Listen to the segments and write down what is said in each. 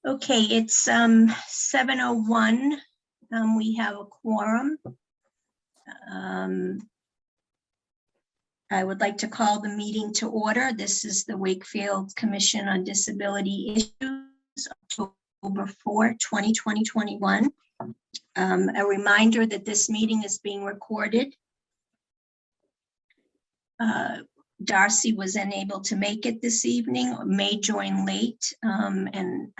Okay, it's 7:01. We have a quorum. I would like to call the meeting to order. This is the Wakefield Commission on Disability Issues, October 4, 2021. A reminder that this meeting is being recorded. Darcy was unable to make it this evening, may join late, and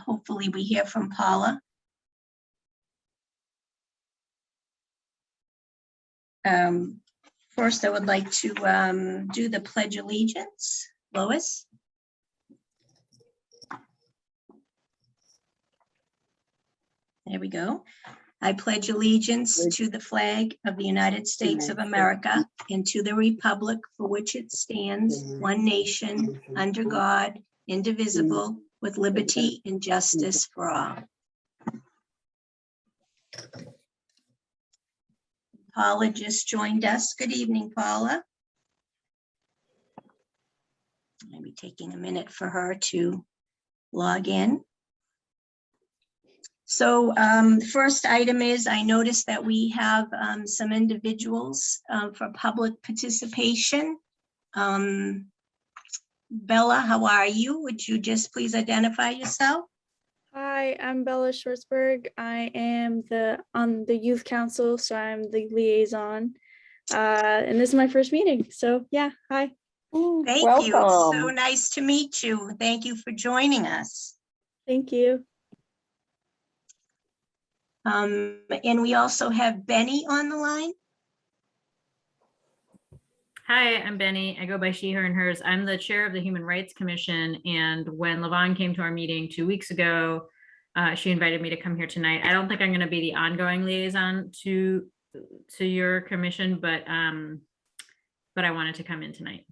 hopefully we hear from Paula. First, I would like to do the Pledge of Allegiance. Lois? There we go. I pledge allegiance to the flag of the United States of America and to the republic for which it stands, one nation, under God, indivisible, with liberty and justice for all. Paula just joined us. Good evening, Paula. I'll be taking a minute for her to log in. So the first item is, I noticed that we have some individuals for public participation. Bella, how are you? Would you just please identify yourself? Hi, I'm Bella Schwartzberg. I am on the youth council, so I'm the liaison. And this is my first meeting. So yeah, hi. Thank Welcome. you. It's so nice to meet you. Thank you for joining us. Thank you. And we also have Benny on the line. Hi, I'm Benny. I go by she, her, and hers. I'm the chair of the Human Rights Commission. And when Levon came to our meeting 2 weeks ago, she invited me to come here tonight. I don't think I'm going to be the ongoing liaison to your commission, but I wanted to come in tonight.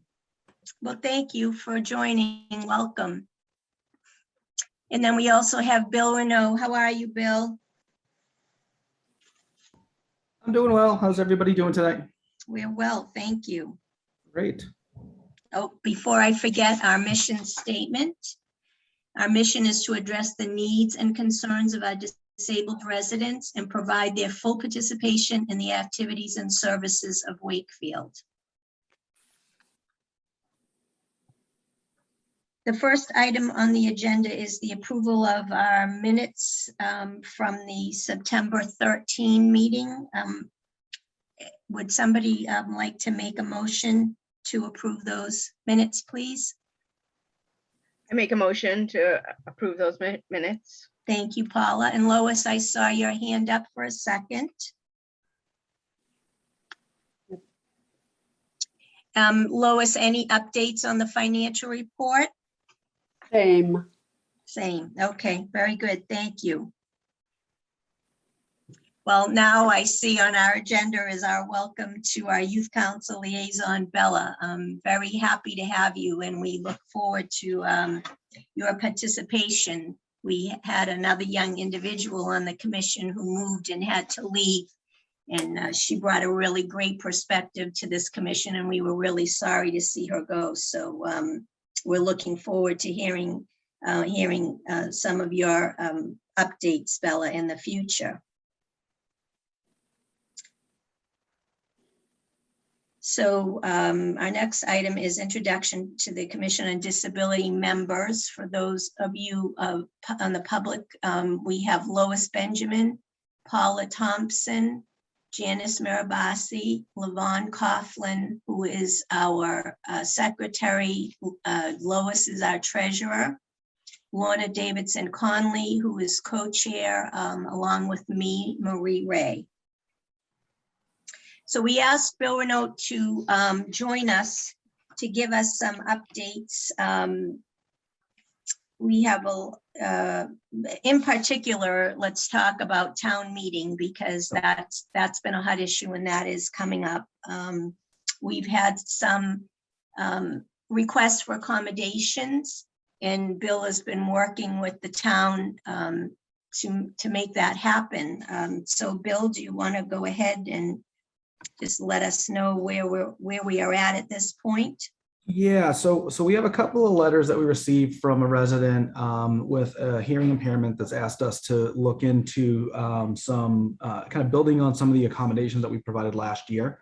Well, thank you for joining. Welcome. And then we also have Bill Renaud. How are you, Bill? I'm doing well. How's everybody doing tonight? We're well, thank you. Great. Oh, before I forget, our mission statement. Our mission is to address the needs and concerns of our disabled residents and provide their full participation in the activities and services of Wakefield. The first item on the agenda is the approval of our minutes from the September 13 meeting. Would somebody like to make a motion to approve those minutes, please? I make a motion to approve those minutes. Thank you, Paula. And Lois, I saw your hand up for a second. Lois, any updates on the financial report? Same. Same. Okay, very good. Thank you. Well, now I see on our agenda is our welcome to our Youth Council liaison, Bella. I'm very happy to have you, and we look forward to your participation. We had another young individual on the commission who moved and had to leave, and she brought a really great perspective to this commission, and we were really sorry to see her go. So we're looking forward to hearing some of your updates, Bella, in the future. So our next item is introduction to the Commission on Disability members. For those of you on the public, we have Lois Benjamin, Paula Thompson, Janice Mirabassi, Levon Coughlin, who is our secretary. Lois is our treasurer. Lorna Davidson Conley, who is co-chair, along with me, Marie Ray. So we asked Bill Renaud to join us to give us some updates. We have in particular, let's talk about town meeting, because that's been a hot issue and that is coming up. We've had some requests for accommodations, and Bill has been working with the town to make that happen. So Bill, do you want to go ahead and just let us know where we are at this point? Yeah, so we have a couple of letters that we received from a resident with a hearing impairment that's asked us to look into some kind of building on some of the accommodations that we provided last year.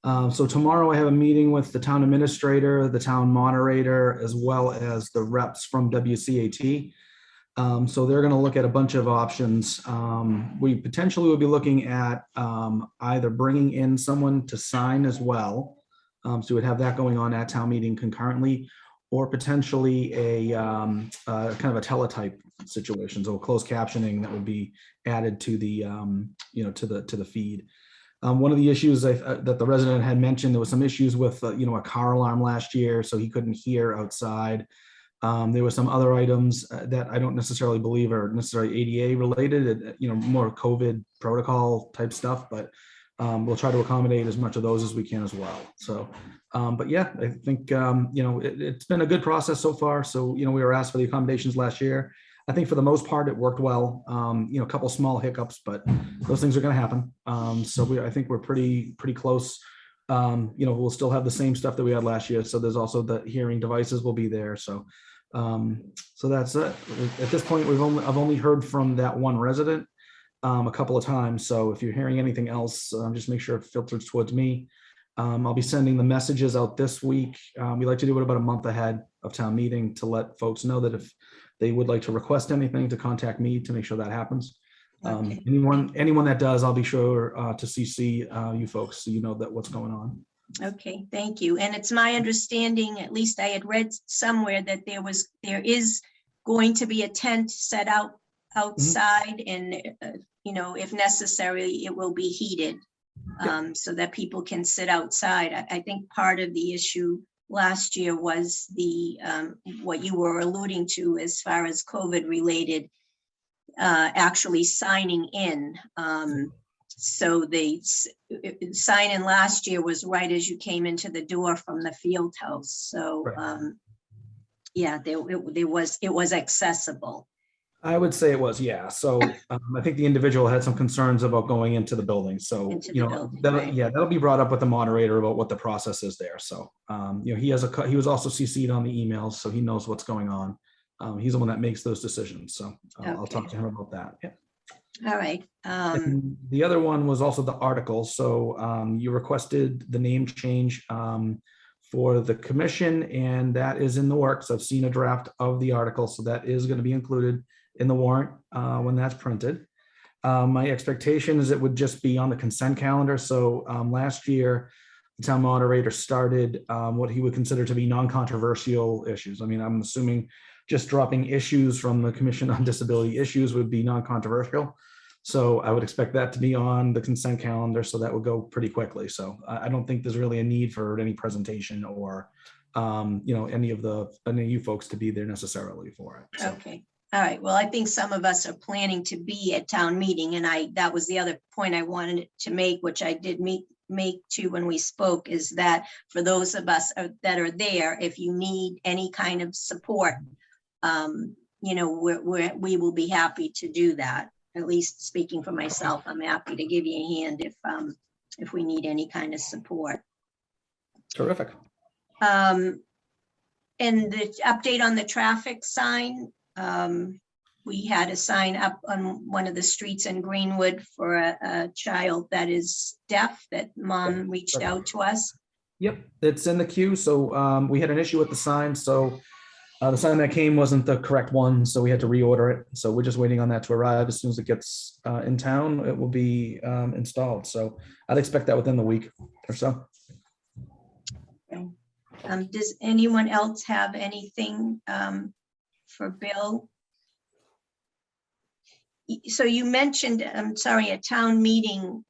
So tomorrow I have a meeting with the town administrator, the town moderator, as well as the reps from WCAT. So they're going to look at a bunch of options. We potentially will be looking at either bringing in someone to sign as well. So we would have that going on at town meeting concurrently, or potentially a kind of a teletype situation, so closed captioning that would be added to the to the feed. One of the issues that the resident had mentioned, there was some issues with a car alarm last year, so he couldn't hear outside. There were some other items that I don't necessarily believe are necessarily ADA related, more COVID protocol type stuff, but we'll try to accommodate as much of those as we can as well. So, but yeah, I think, it's been a good process so far. So, we were asked for the accommodations last year. I think for the most part, it worked well. A couple small hiccups, but those things are going to happen. So I think we're pretty close. We'll still have the same stuff that we had last year. So there's also the hearing devices will be there. So, so that's it. At this point, I've only heard from that one resident a couple of times. So if you're hearing anything else, just make sure it filters towards me. I'll be sending the messages out this week. We like to do it about a month ahead of town meeting to let folks know that if they would like to request anything, to contact me to make sure that happens. Okay. Anyone that does, I'll be sure to CC you folks so you know that what's going on. Okay, thank you. And it's my understanding, at least I had read somewhere, that there is going to be a tent set out outside, and if necessary, it will be heated so that people can sit outside. I think part of the issue last year was the what you were alluding to as far as COVID related, actually signing in. So the sign in last year was right as you came into the door from the field house. So Right. Yeah, it was accessible. I would say it was, yeah. So I think the individual had some concerns about going into the building. So, Into the building, right. that'll be brought up with the moderator about what the process is there. So, he was also CC'd on the emails, so he knows what's going on. He's the one that makes those decisions. So I'll talk Okay. to him about that. Yeah. All right. And the other one was also the article. So you requested the name change for the commission, and that is in the works. I've seen a draft of the article, so that is going to be included in the warrant when that's printed. My expectation is it would just be on the consent calendar. So last year, the town moderator started what he would consider to be non-controversial issues. I mean, I'm assuming just dropping issues from the Commission on Disability Issues would be non-controversial. So I would expect that to be on the consent calendar. So that would go pretty quickly. So I don't think there's really a need for any presentation or, any of you folks to be there necessarily for it. So. Okay. All right. Well, I think some of us are planning to be at town meeting, and that was the other point I wanted to make, which I did make too when we spoke, is that for those of us that are there, if you need any kind of support, we will be happy to do that. At least speaking for myself, I'm happy to give you a hand if we need any kind of support. Terrific. And the update on the traffic sign, we had a sign up on one of the streets in Greenwood for a child that is deaf, that mom reached out to us. Yep, it's in the queue. So we had an issue with the sign. So the sign that came wasn't the correct one, so we had to reorder it. So we're just waiting on that to arrive. As soon as it gets in town, it will be installed. So I'd expect that within the week or so. Okay. Does anyone else have anything for Bill? So you mentioned, I'm sorry, a town meeting,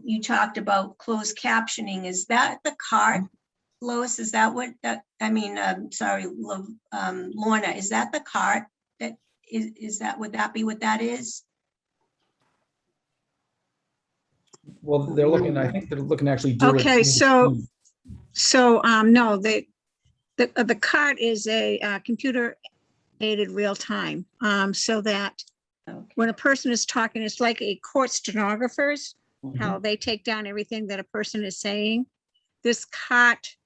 you talked about closed captioning. Is that the cart, Lois? Is that what that, Lorna, is that the cart? That is that, would that be what that is? Well, they're looking, I think they're looking to actually do it. Okay, so no, the cart is a computer aided real time, so that Okay. when a person is talking, it's like a court stenographer's, Mhm. how they take down everything that a person is saying. This cart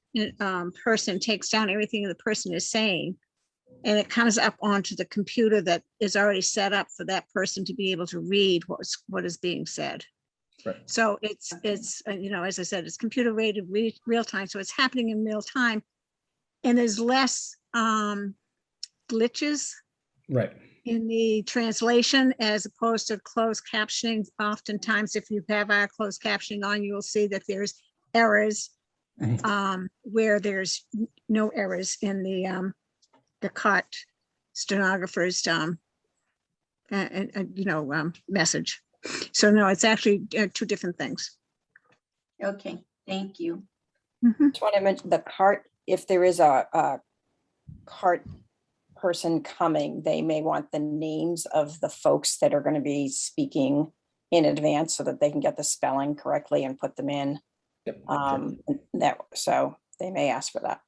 person takes down everything the person is saying, and it comes up onto the computer that is already set up for that person to be able to read what is being said. Right. So it's as I said, it's computer rated real time, so it's happening in real time, and there's less glitches Right. in the translation as opposed to closed captioning. Oftentimes, if you have our closed captioning on, you will see that there's errors where there's no errors in the caught stenographer's message. So no, it's actually two different things. Okay, thank you. Just want to mention the cart, if there is a cart person coming, they may want the names of the folks that are going to be speaking in advance so that they can get the spelling correctly and put them in. Yep. So they may ask for that.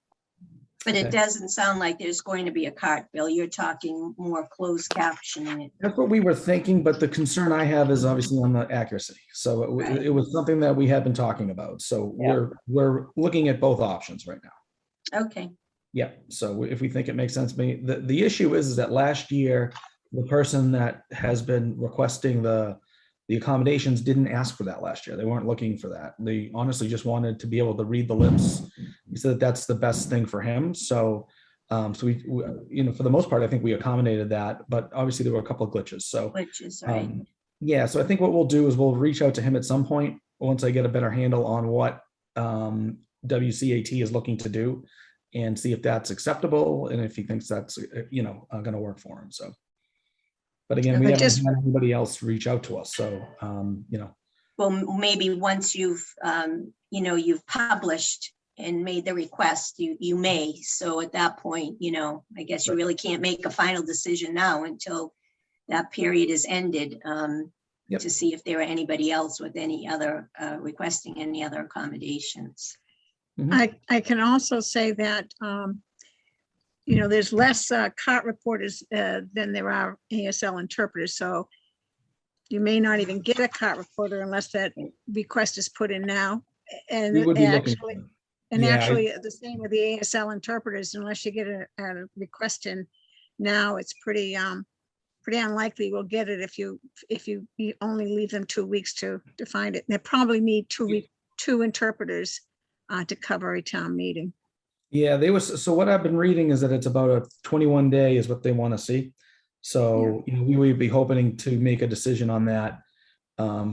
But it Okay. doesn't sound like there's going to be a cart, Bill. You're talking more closed captioning. That's what we were thinking, but the concern I have is obviously on the accuracy. So Right. it was something that we had been talking about. So Yeah. we're looking at both options right now. Okay, Yeah, so if we think it makes sense, the issue is that last year, the person that has been requesting the accommodations didn't ask for that last year. They weren't looking for that. They honestly just wanted to be able to read the lips. He said that's the best thing for him. So we for the most part, I think we accommodated that, but obviously there were a couple of glitches. So which is right. yeah, so I think what we'll do is we'll reach out to him at some point once I get a better handle on what WCAT is looking to do, and see if that's acceptable and if he thinks that's going to work for him. So, but again, we Okay, haven't had anybody else reach out to us. So, Well, maybe once you've published and made the request, you may. So at that point, I guess you Right. really can't make a final decision now until that period is ended, Yep. to see if there are anybody else with any other requesting any other accommodations. I can also say that, there's less cart reporters than there are ASL interpreters. So you may not even get a cart reporter unless that request is put in now. And we would be looking. actually, Yeah, the same with the ASL interpreters, unless you get a request in now, it's pretty unlikely we'll get it if you only leave them 2 weeks to find it. And they probably need two interpreters to cover a town meeting. Yeah, so what I've been reading is that it's about a 21 day is what they want to see. So, we would be hoping to make a decision on that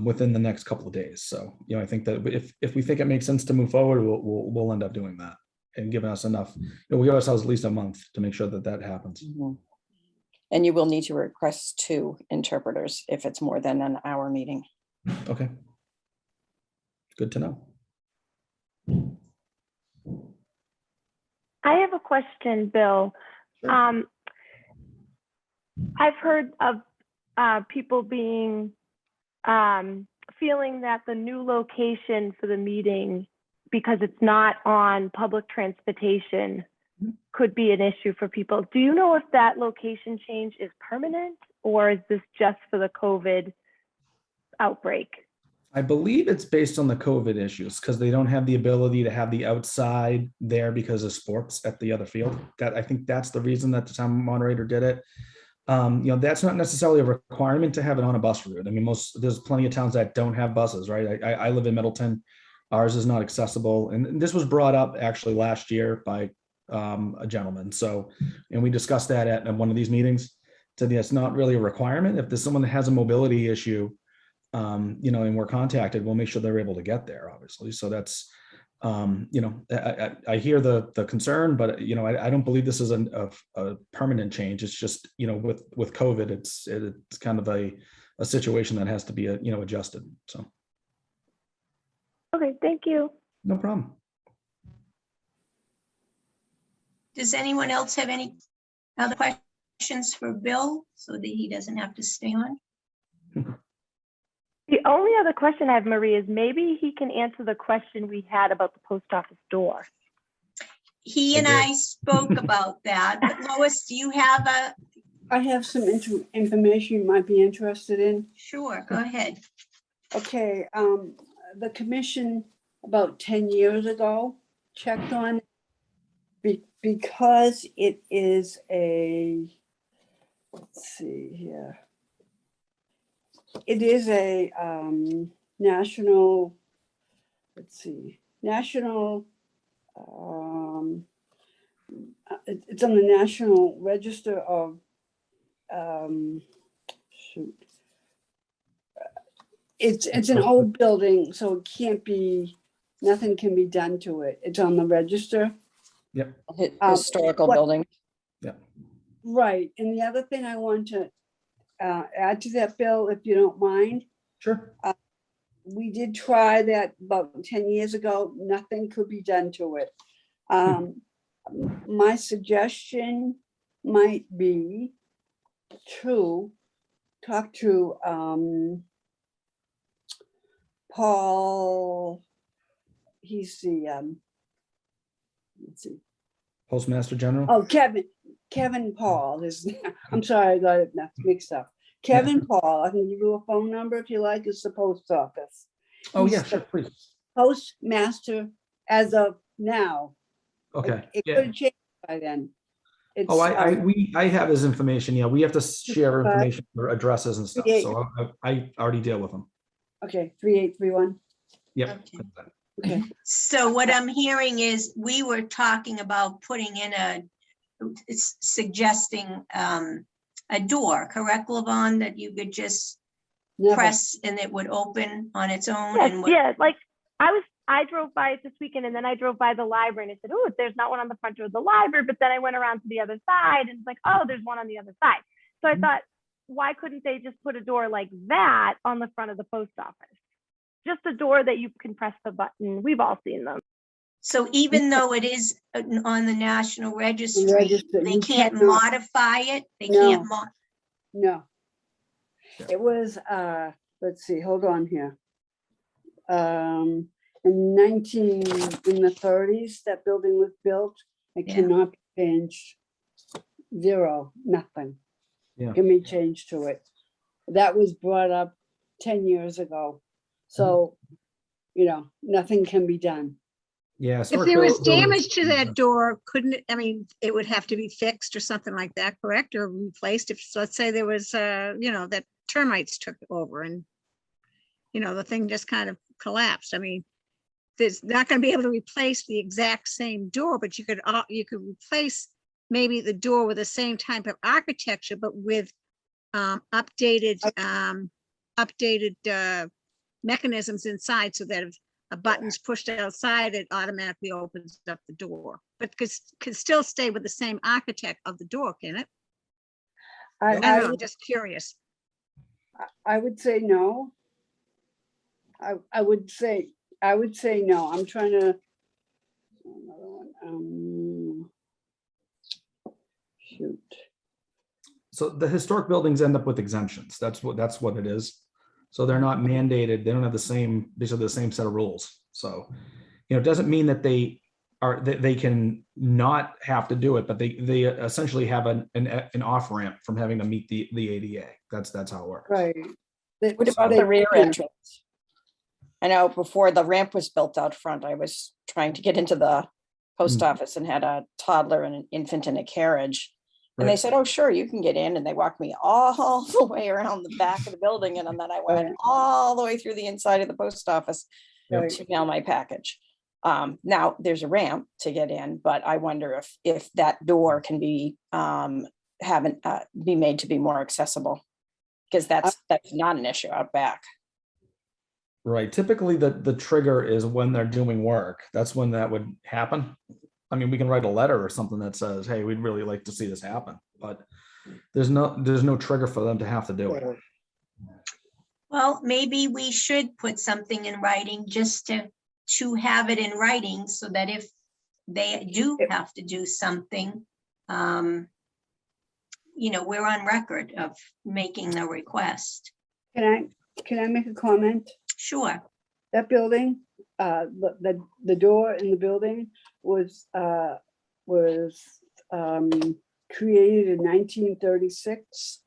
within the next couple of days. So, I think that if we think it makes sense to move forward, we'll end up doing that and giving us enough, we give ourselves at least a month to make sure that happens. Mhm. And you will need to request 2 interpreters if it's more than an hour meeting. Okay. Good to know. I have a question, Bill. Sure. I've heard of people being feeling that the new location for the meeting, because it's not on public transportation, could be an issue for people. Do you know if that location change is permanent, or is this just for the COVID outbreak? I believe it's based on the COVID issues because they don't have the ability to have the outside there because of sports at the other field. I think that's the reason that the town moderator did it. That's not necessarily a requirement to have it on a bus route. I mean, there's plenty of towns that don't have buses, right? I live in Middleton. Ours is not accessible. And this was brought up actually last year by a gentleman. So, and we discussed that at one of these meetings. So it's not really a requirement. If there's someone that has a mobility issue, and we're contacted, we'll make sure they're able to get there, obviously. So that's, I hear the concern, but, I don't believe this is a permanent change. It's just, with COVID, it's kind of a situation that has to be, adjusted. So. Okay, thank you. No problem. Does anyone else have any other questions for Bill so that he doesn't have to stay on? The only other question I have, Marie, is maybe he can answer the question we had about the post office door. He and I spoke about that, but Lois, do you have I have some information you might be interested in. Sure, go ahead. Okay, the commission about 10 years ago checked on because it is a, let's see here. It is a national, let's see, national, it's on the National Register of, shoot. It's an old building, so it can't be, nothing can be done to it. It's on the register. Yep. Historical what- building. Right, and the other thing I want to add to that, Bill, if you don't mind, Sure. we did try that about 10 years ago. Nothing could be done to it. My suggestion might be to talk to Paul. He's the let's see. Postmaster General. Oh, Kevin Paul is, I'm sorry, I got it mixed up. Kevin Paul, I can give you a phone number if you like, it's the post office. Oh, He's yeah, the sure, please. Postmaster as of now. Okay. It Yeah. could have changed by then. It's, Oh, I have his information. Yeah, we have to share information for addresses and stuff. Yeah. So I already deal with them. okay, 3831, Yep. Okay. okay. So what I'm hearing is we were talking about putting in suggesting a door, correct, Levon, that you could just Never. press and it would open on its own? Yes, And what- yeah, like I drove by it this weekend and then I drove by the library and I said, oh, there's not one on the front door of the library, but then I went around to the other side and it's like, oh, there's one on the other side. So I thought, why couldn't they just put a door like that on the front of the post office? Just a door that you can press the button. We've all seen them. So even though it is on the National Registry, Register, they you can't cannot- modify it? They No. can't No. Yeah. It was, let's see, hold on here. In the 30s, that building was built. It Yeah. cannot be changed. Zero, nothing. Yeah. Can be changed to it. That was brought up 10 years ago. So, nothing can be done. Yeah. If there was damage to that door, couldn't it, I mean, it would have to be fixed or something like that, correct? Or replaced if, let's say there was, that termites took over and, the thing just kind of collapsed. I mean, there's not going to be able to replace the exact same door, but you could replace maybe the door with the same type of architecture, but with updated mechanisms inside so that if a button's pushed outside, it automatically opens up the door, but could still stay with the same architect of the door, can it? I don't know, I'm just curious. I would say no. I would say no. I'm trying to. Another one. Shoot. So the historic buildings end up with exemptions. That's what it is. So they're not mandated. They don't have these are the same set of rules. So, it doesn't mean that they can not have to do it, but they essentially have an off ramp from having to meet the ADA. That's how it works. Right. What about the rear entrance? I know before the ramp was built out front, I was trying to get into the post office and had a toddler and an infant in a carriage. And they Right. said, oh, sure, you can get in. And they walked me all the way around the back of the building. And then I went Right. all the way through the inside of the post office Right. to mail my package. Now there's a ramp to get in, but I wonder if that door can be be made to be more accessible, because that's not an issue out back. Right. Typically, the trigger is when they're doing work. That's when that would happen. I mean, we can write a letter or something that says, "Hey, we'd really like to see this happen," but there's no trigger for them to have to do it. Well, maybe we should put something in writing just to have it in writing so that if they do have to do something, we're on record of making the request. Can I make a comment? Sure. That building, the door in the building was created in 1936.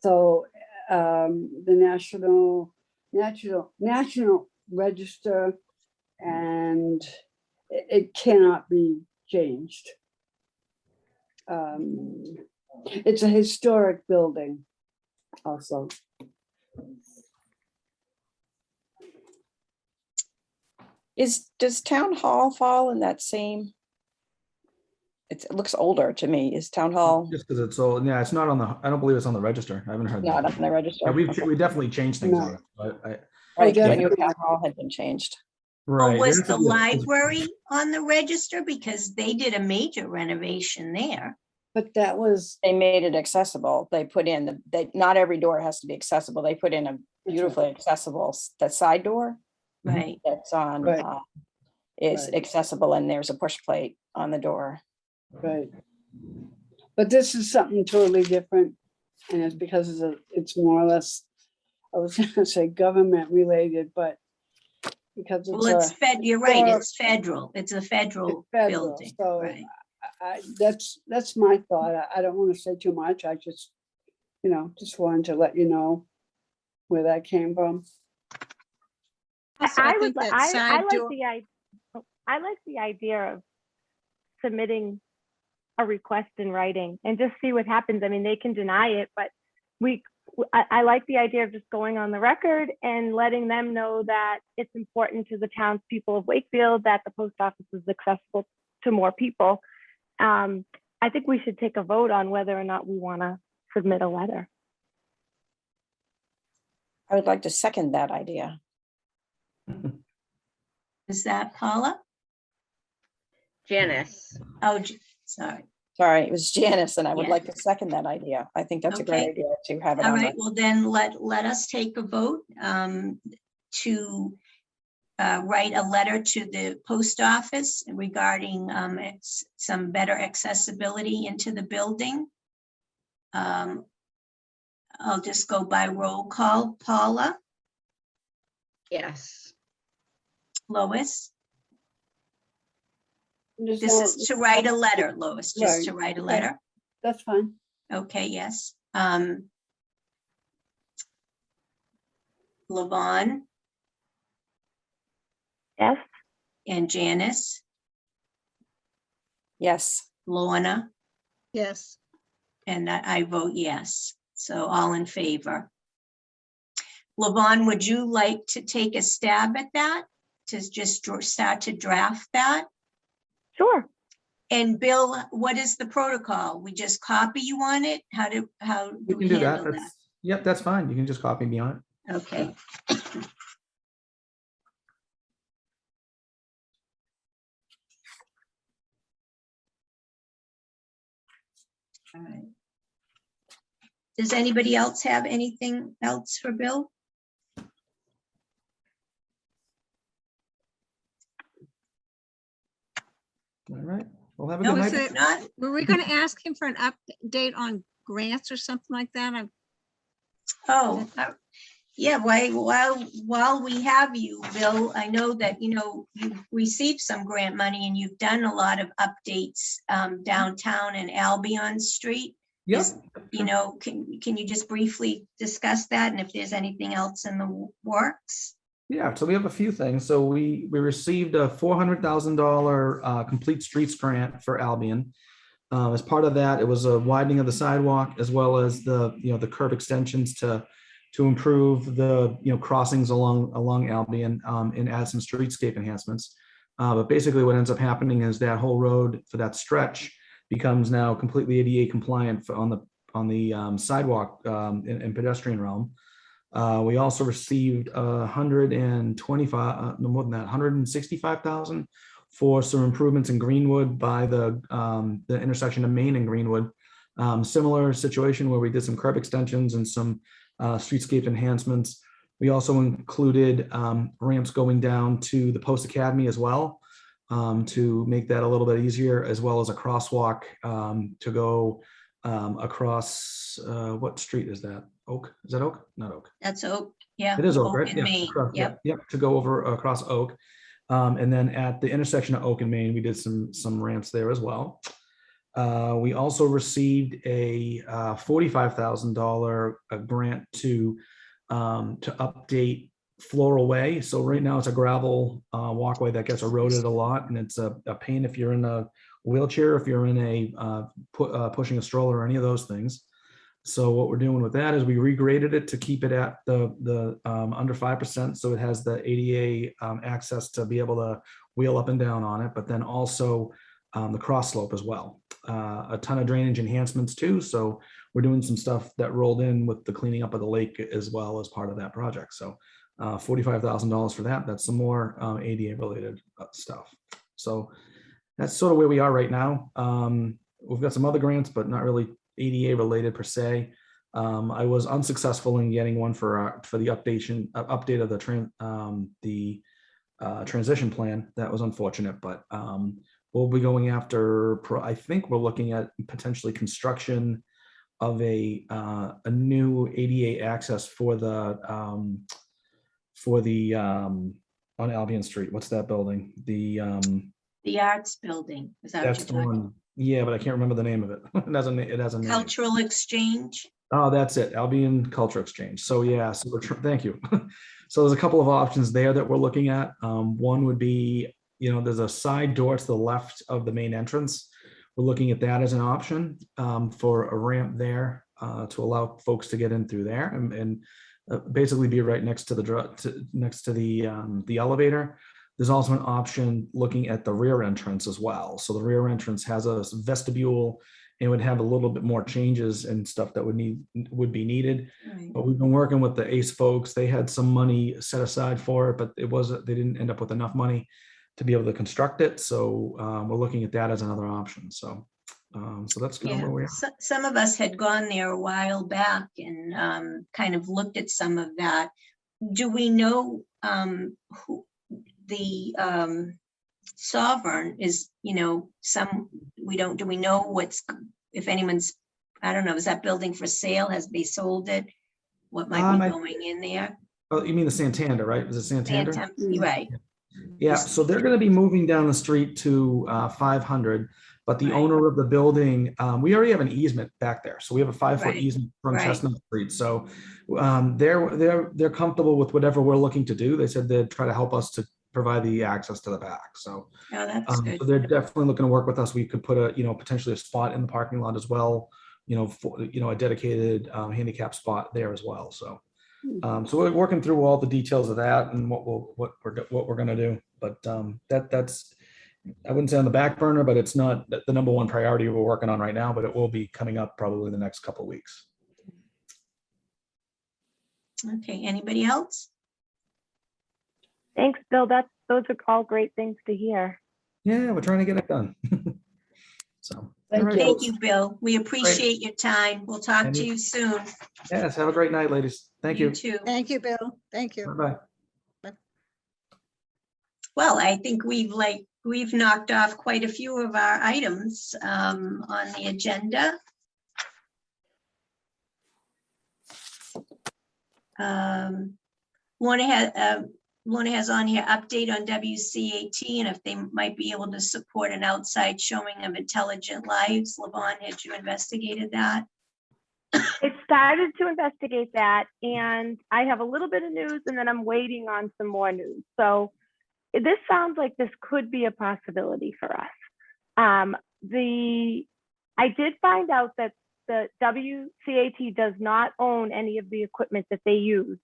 So the National Register and it cannot be changed. It's a historic building also. Does town hall fall in that same? It looks older to me. Is town hall Just because it's old. Yeah, it's not on the, I don't believe it's on the register. I haven't heard not that. on the register? Yeah, Okay. we definitely changed things No. on it. But Right, 'cause I knew definitely. town hall had been changed. right. Or was there has the to be a- library on the register? Because they did a major renovation there. But that was, They made it accessible. They put in not every door has to be accessible. They put in a beautifully accessible, the side door Right. that's on, Right. is Right. accessible, and there's a push plate on the door. right. But this is something totally different. And it's because it's more or less, I was gonna say government related, but because Well, it's it's you're right, or- it's federal. It's a federal federal, building, so right? that's my thought. I don't want to say too much. I just, just wanted to let you know where that came from. Also, I think would, that I side like door- I like the idea of submitting a request in writing and just see what happens. I mean, they can deny it, but I like the idea of just going on the record and letting them know that it's important to the townspeople of Wakefield that the post office is accessible to more people. I think we should take a vote on whether or not we want to submit a letter. I would like to second that idea. Is that Paula? Janice. Oh, sorry. Sorry, it was Janice, and I would Yeah. like to second that idea. I think that's a great Okay. idea to have it All on. right, well then let us take a vote to write a letter to the post office regarding some better accessibility into the building. I'll just go by roll call. Paula, Yes. Lois. Just This want- is to write a letter, Lois, just to Right, write a okay. letter. That's fine. Okay, yes. Levon Yes. and Janice, Yes, Lorna, Yes, and I vote yes. So all in favor. Levon, would you like to take a stab at that? To just start to draft that? Sure. And Bill, what is the protocol? We just copy you on it? How do We we can do that. handle that? Yep, that's fine. You can just copy me on it. Okay. All right. Does anybody else have anything else for Bill? All right. Well, have a No, good was night. it- Not? were we gonna ask him for an update on grants or something like that? Oh, yeah, while we have you, Bill, I know that, you've received some grant money and you've done a lot of updates downtown in Albion Street. Yep. Can you just briefly discuss that and if there's anything else in the works? Yeah, so we have a few things. So we received a $400,000 complete streets grant for Albion. As part of that, it was a widening of the sidewalk as well as the curb extensions to improve the crossings along Albion and add some streetscape enhancements. But basically, what ends up happening is that whole road for that stretch becomes now completely ADA compliant on the sidewalk and pedestrian realm. We also received 125, no more than that, 165,000 for some improvements in Greenwood by the intersection of Main and Greenwood. Similar situation where we did some curb extensions and some streetscape enhancements. We also included ramps going down to the Post Academy as well to make that a little bit easier, as well as a crosswalk to go across, what street is that? Oak? Is that Oak? Not Oak. That's Oak, yeah. It is Oak, right? in Yeah, Maine, across- yep. Yep, to go over across Oak. And then at the intersection of Oak and Main, we did some ramps there as well. We also received a $45,000 grant to update floral way. So right now it's a gravel walkway that gets eroded a lot, and it's a pain if you're in a wheelchair, if you're in a pushing a stroller or any of those things. So what we're doing with that is we regraded it to keep it at the under 5%, so it has the ADA access to be able to wheel up and down on it, but then also the cross slope as well. A ton of drainage enhancements too. So we're doing some stuff that rolled in with the cleaning up of the lake as well as part of that project. So $45,000 for that. That's some more ADA related stuff. So that's sort of where we are right now. We've got some other grants, but not really ADA related per se. I was unsuccessful in getting one for the update of the transition plan. That was unfortunate, but we'll be going after. I think we're looking at potentially construction of a new ADA access for the on Albion Street. What's that building? The Arts Building. Is that what that's you're the talking? one. Yeah, but I can't remember the name of it. It has a name. Cultural Exchange. Oh, that's it. Albion Culture Exchange. So yeah, so thank you. So there's a couple of options there that we're looking at. One would be, there's a side door to the left of the main entrance. We're looking at that as an option for a ramp there to allow folks to get in through there and basically be right next to the elevator. There's also an option looking at the rear entrance as well. So the rear entrance has a vestibule and would have a little bit more changes and stuff that would be needed. Right. But we've been working with the ACE folks. They had some money set aside for it, but they didn't end up with enough money to be able to construct it. So we're looking at that as another option. So that's kind of where we are. Some of us had gone there a while back and kind of looked at some of that. Do we know who the Sovereign is, do we know if anyone's, I don't know, is that building for sale? Has they sold it? What might be going in there? Oh, you mean the Santander, right? Is it Santander? Right. Yeah, so they're going to be moving down the street to 500, but the Right. owner of the building, we already have an easement back there. So we have a 5-foot Right. easement from Right. Chestnut Street. So they're comfortable with whatever we're looking to do. They said they'd try to help us to provide the access to the back. So, Oh, that's good. so they're definitely looking to work with us. We could put potentially a spot in the parking lot as well, for, a dedicated handicap spot there as well. So. So we're working through all the details of that and what we're going to do, but that's I wouldn't say on the back burner, but it's not the number one priority we're working on right now, but it will be coming up probably in the next couple of weeks. Okay, anybody else? Thanks, Bill. Those are all great things to hear. Yeah, we're trying to get it done. So Thank all right, you. Thank folks. you, Bill. We appreciate your time. We'll talk And to you- you soon. Yes, have a great night, ladies. Thank you. too. Thank you, Bill. Thank you. Bye-bye. Well, I think we've knocked off quite a few of our items on the agenda. Lorna has on here update on WCAT and if they might be able to support an outside showing of Intelligent Lives. Levon, had you investigated that? I started to investigate that, and I have a little bit of news, and then I'm waiting on some more news. So this sounds like this could be a possibility for us. I did find out that the WCAT does not own any of the equipment that they use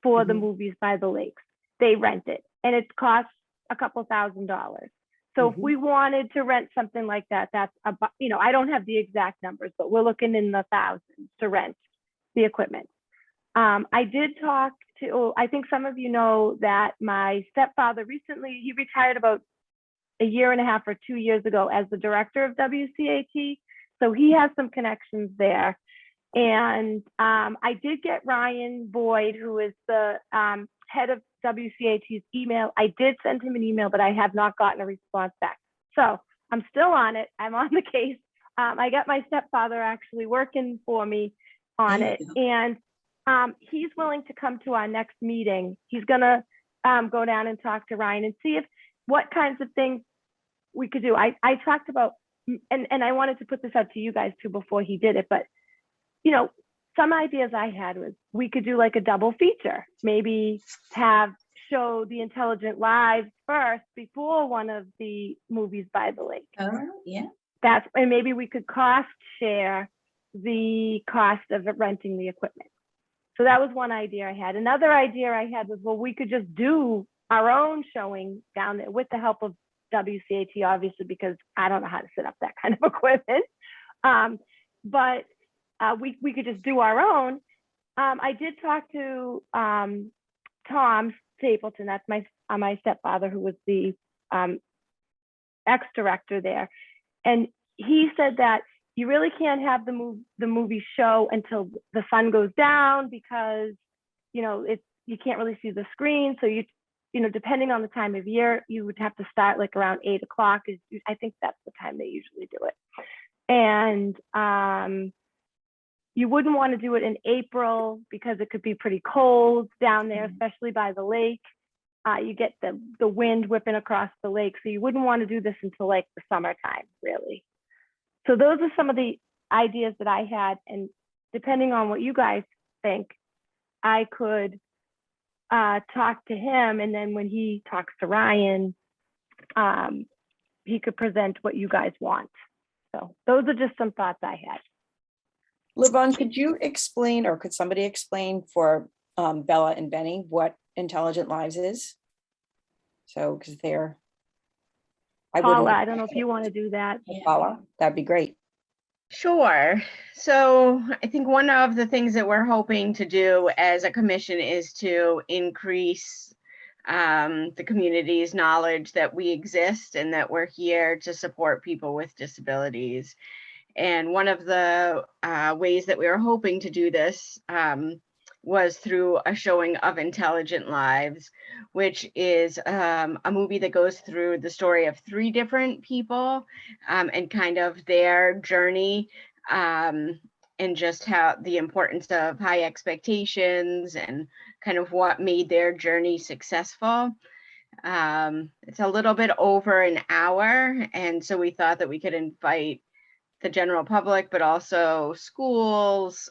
for the movies by the lakes. They rent it, and it costs a couple $1,000s. So if we wanted to rent something like that, that's about, I don't have the exact numbers, but we're looking in the thousands to rent the equipment. I did talk to, I think some of you know that my stepfather recently, he retired about a year and a half or 2 years ago as the director of WCAT. So he has some connections there. And I did get Ryan Boyd, who is the head of WCAT's email. I did send him an email, but I have not gotten a response back. So I'm still on it. I'm on the case. I got my stepfather actually working for me on it. And he's willing to come to our next meeting. He's gonna go down and talk to Ryan and see what kinds of things we could do. I talked about, and I wanted to put this out to you guys too before he did it, but some ideas I had was we could do like a double feature, maybe show the Intelligent Lives first before one of the movies by the lake. Oh, yeah. And maybe we could cost share the cost of renting the equipment. So that was one idea I had. Another idea I had was, well, we could just do our own showing down there with the help of WCAT, obviously, because I don't know how to set up that kind of equipment. But we could just do our own. I did talk to Tom Stapleton, that's my stepfather, who was the ex-director there. And he said that you really can't have the movie show until the sun goes down, because, you know, you can't really see the screen. So you know, depending on the time of year, you would have to start like around 8 o'clock. I think that's the time they usually do it. And you wouldn't want to do it in April because it could be pretty cold down there, especially by the lake. You get the wind whipping across the lake. So you wouldn't want to do this until like the summertime, really. So those are some of the ideas that I had. And depending on what you guys think, I could talk to him. And then when he talks to Ryan, he could present what you guys want. So those are just some thoughts I had. Levon, could you explain, or could somebody explain for Bella and Benny what Intelligent Lives is? So, because they're, Paula, I don't know if you want to do that. Paula, that'd be great. Sure. So I think one of the things that we're hoping to do as a commission is to increase the community's knowledge that we exist and that we're here to support people with disabilities. And one of the ways that we were hoping to do this was through a showing of Intelligent Lives, which is a movie that goes through the story of 3 different people and kind of their journey and just how the importance of high expectations and kind of what made their journey successful. It's a little bit over an hour, and so we thought that we could invite the general public, but also schools,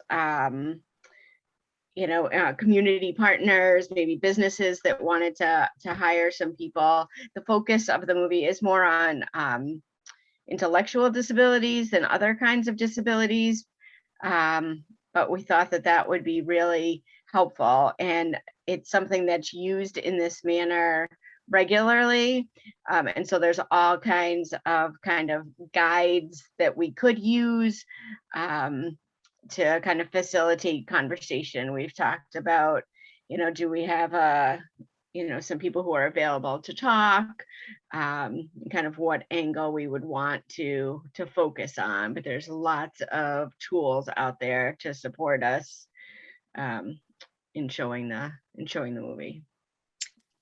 you know, community partners, maybe businesses that wanted to hire some people. The focus of the movie is more on intellectual disabilities than other kinds of disabilities. But we thought that that would be really helpful. And it's something that's used in this manner regularly. And so there's all kinds of kind of guides that we could use to kind of facilitate conversation. We've talked about, you know, do we have you know, some people who are available to talk, kind of what angle we would want to focus on, but there's lots of tools out there to support us in showing the movie.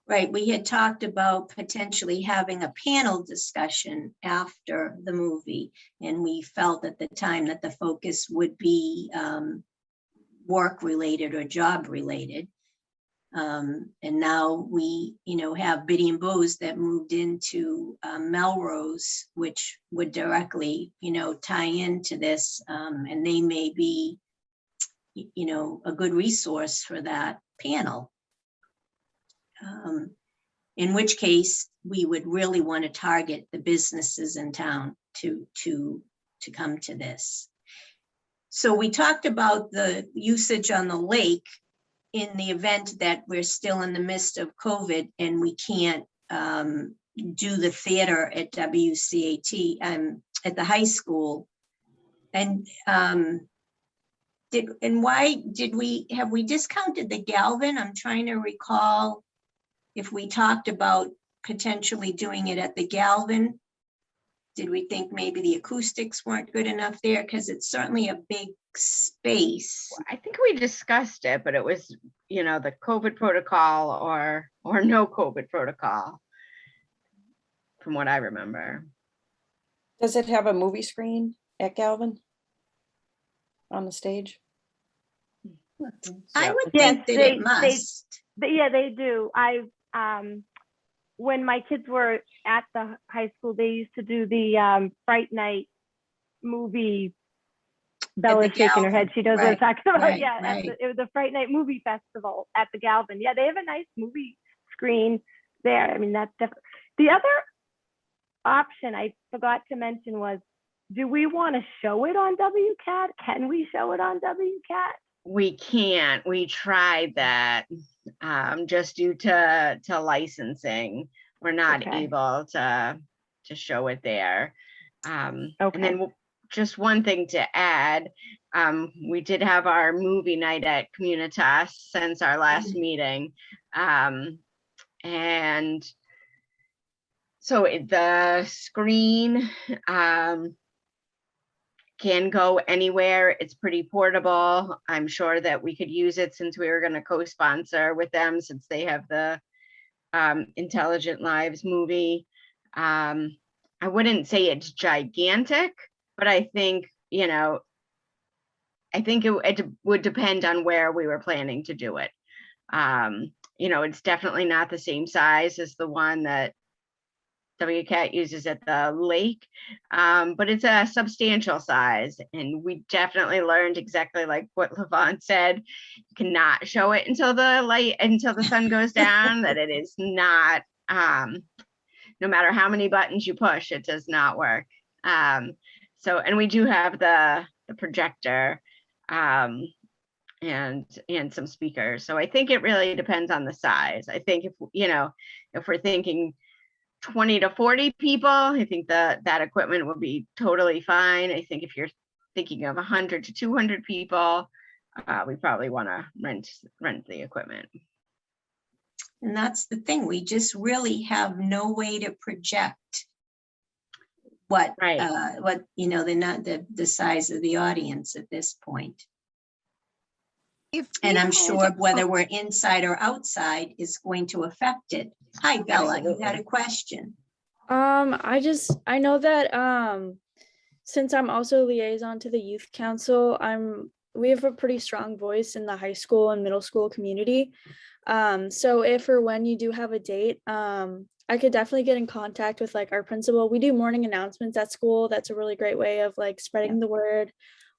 Right, we had talked about potentially having a panel discussion after the movie, and we felt at the time that the focus would be work-related or job-related. And now we, you know, have Biddy and Bose that moved into Melrose, which would directly, you know, tie into this, and they may be, you know, a good resource for that panel. In which case we would really want to target the businesses in town to come to this. So we talked about the usage on the lake in the event that we're still in the midst of COVID and we can't do the theater at WCAT at the high school. And have we discounted the Galvin? I'm trying to recall if we talked about potentially doing it at the Galvin. Did we think maybe the acoustics weren't good enough there? Because it's certainly a big space. I think we discussed it, but it was, you know, the COVID protocol or no COVID protocol, from what I remember. Does it have a movie screen at Galvin on the stage? I would think that it must. Yeah, they do. When my kids were at the high school, they used to do the Fright Night movie Bella's shaking her head. She knows what I'm Right, talking about. right, Yeah, right. it was a Fright Night Movie Festival at the Galvin. Yeah, they have a nice movie screen there. I mean, that's definitely the other option I forgot to mention was, do we want to show it on WCAT? Can we show it on WCAT? We can't. We tried that just due to licensing. We're not Okay. able to show it there. And Okay. then just one thing to add, we did have our movie night at Communitas since our last meeting. And so the screen can go anywhere. It's pretty portable. I'm sure that we could use it since we were going to co-sponsor with them, since they have the Intelligent Lives movie. I wouldn't say it's gigantic, but I think, you know, I think it would depend on where we were planning to do it. You know, it's definitely not the same size as the one that WCAT uses at the lake, but it's a substantial size, and we definitely learned exactly like what Levon said. You cannot show it until the sun goes down. That it is not, no matter how many buttons you push, it does not work. So, and we do have the projector and some speakers. So I think it really depends on the size. I think if we're thinking 20 to 40 people, I think that equipment will be totally fine. I think if you're thinking of 100 to 200 people, we probably want to rent the equipment. And that's the thing, we just really have no way to project what, Right. the size of the audience at this point. If And we I'm hold sure it- whether we're inside or outside is going to affect it. Hi, Bella, you had a question. I know that since I'm also liaison to the youth council, we have a pretty strong voice in the high school and middle school community. So if or when you do have a date, I could definitely get in contact with like our principal. We do morning announcements at school. That's a really great way of like spreading the word.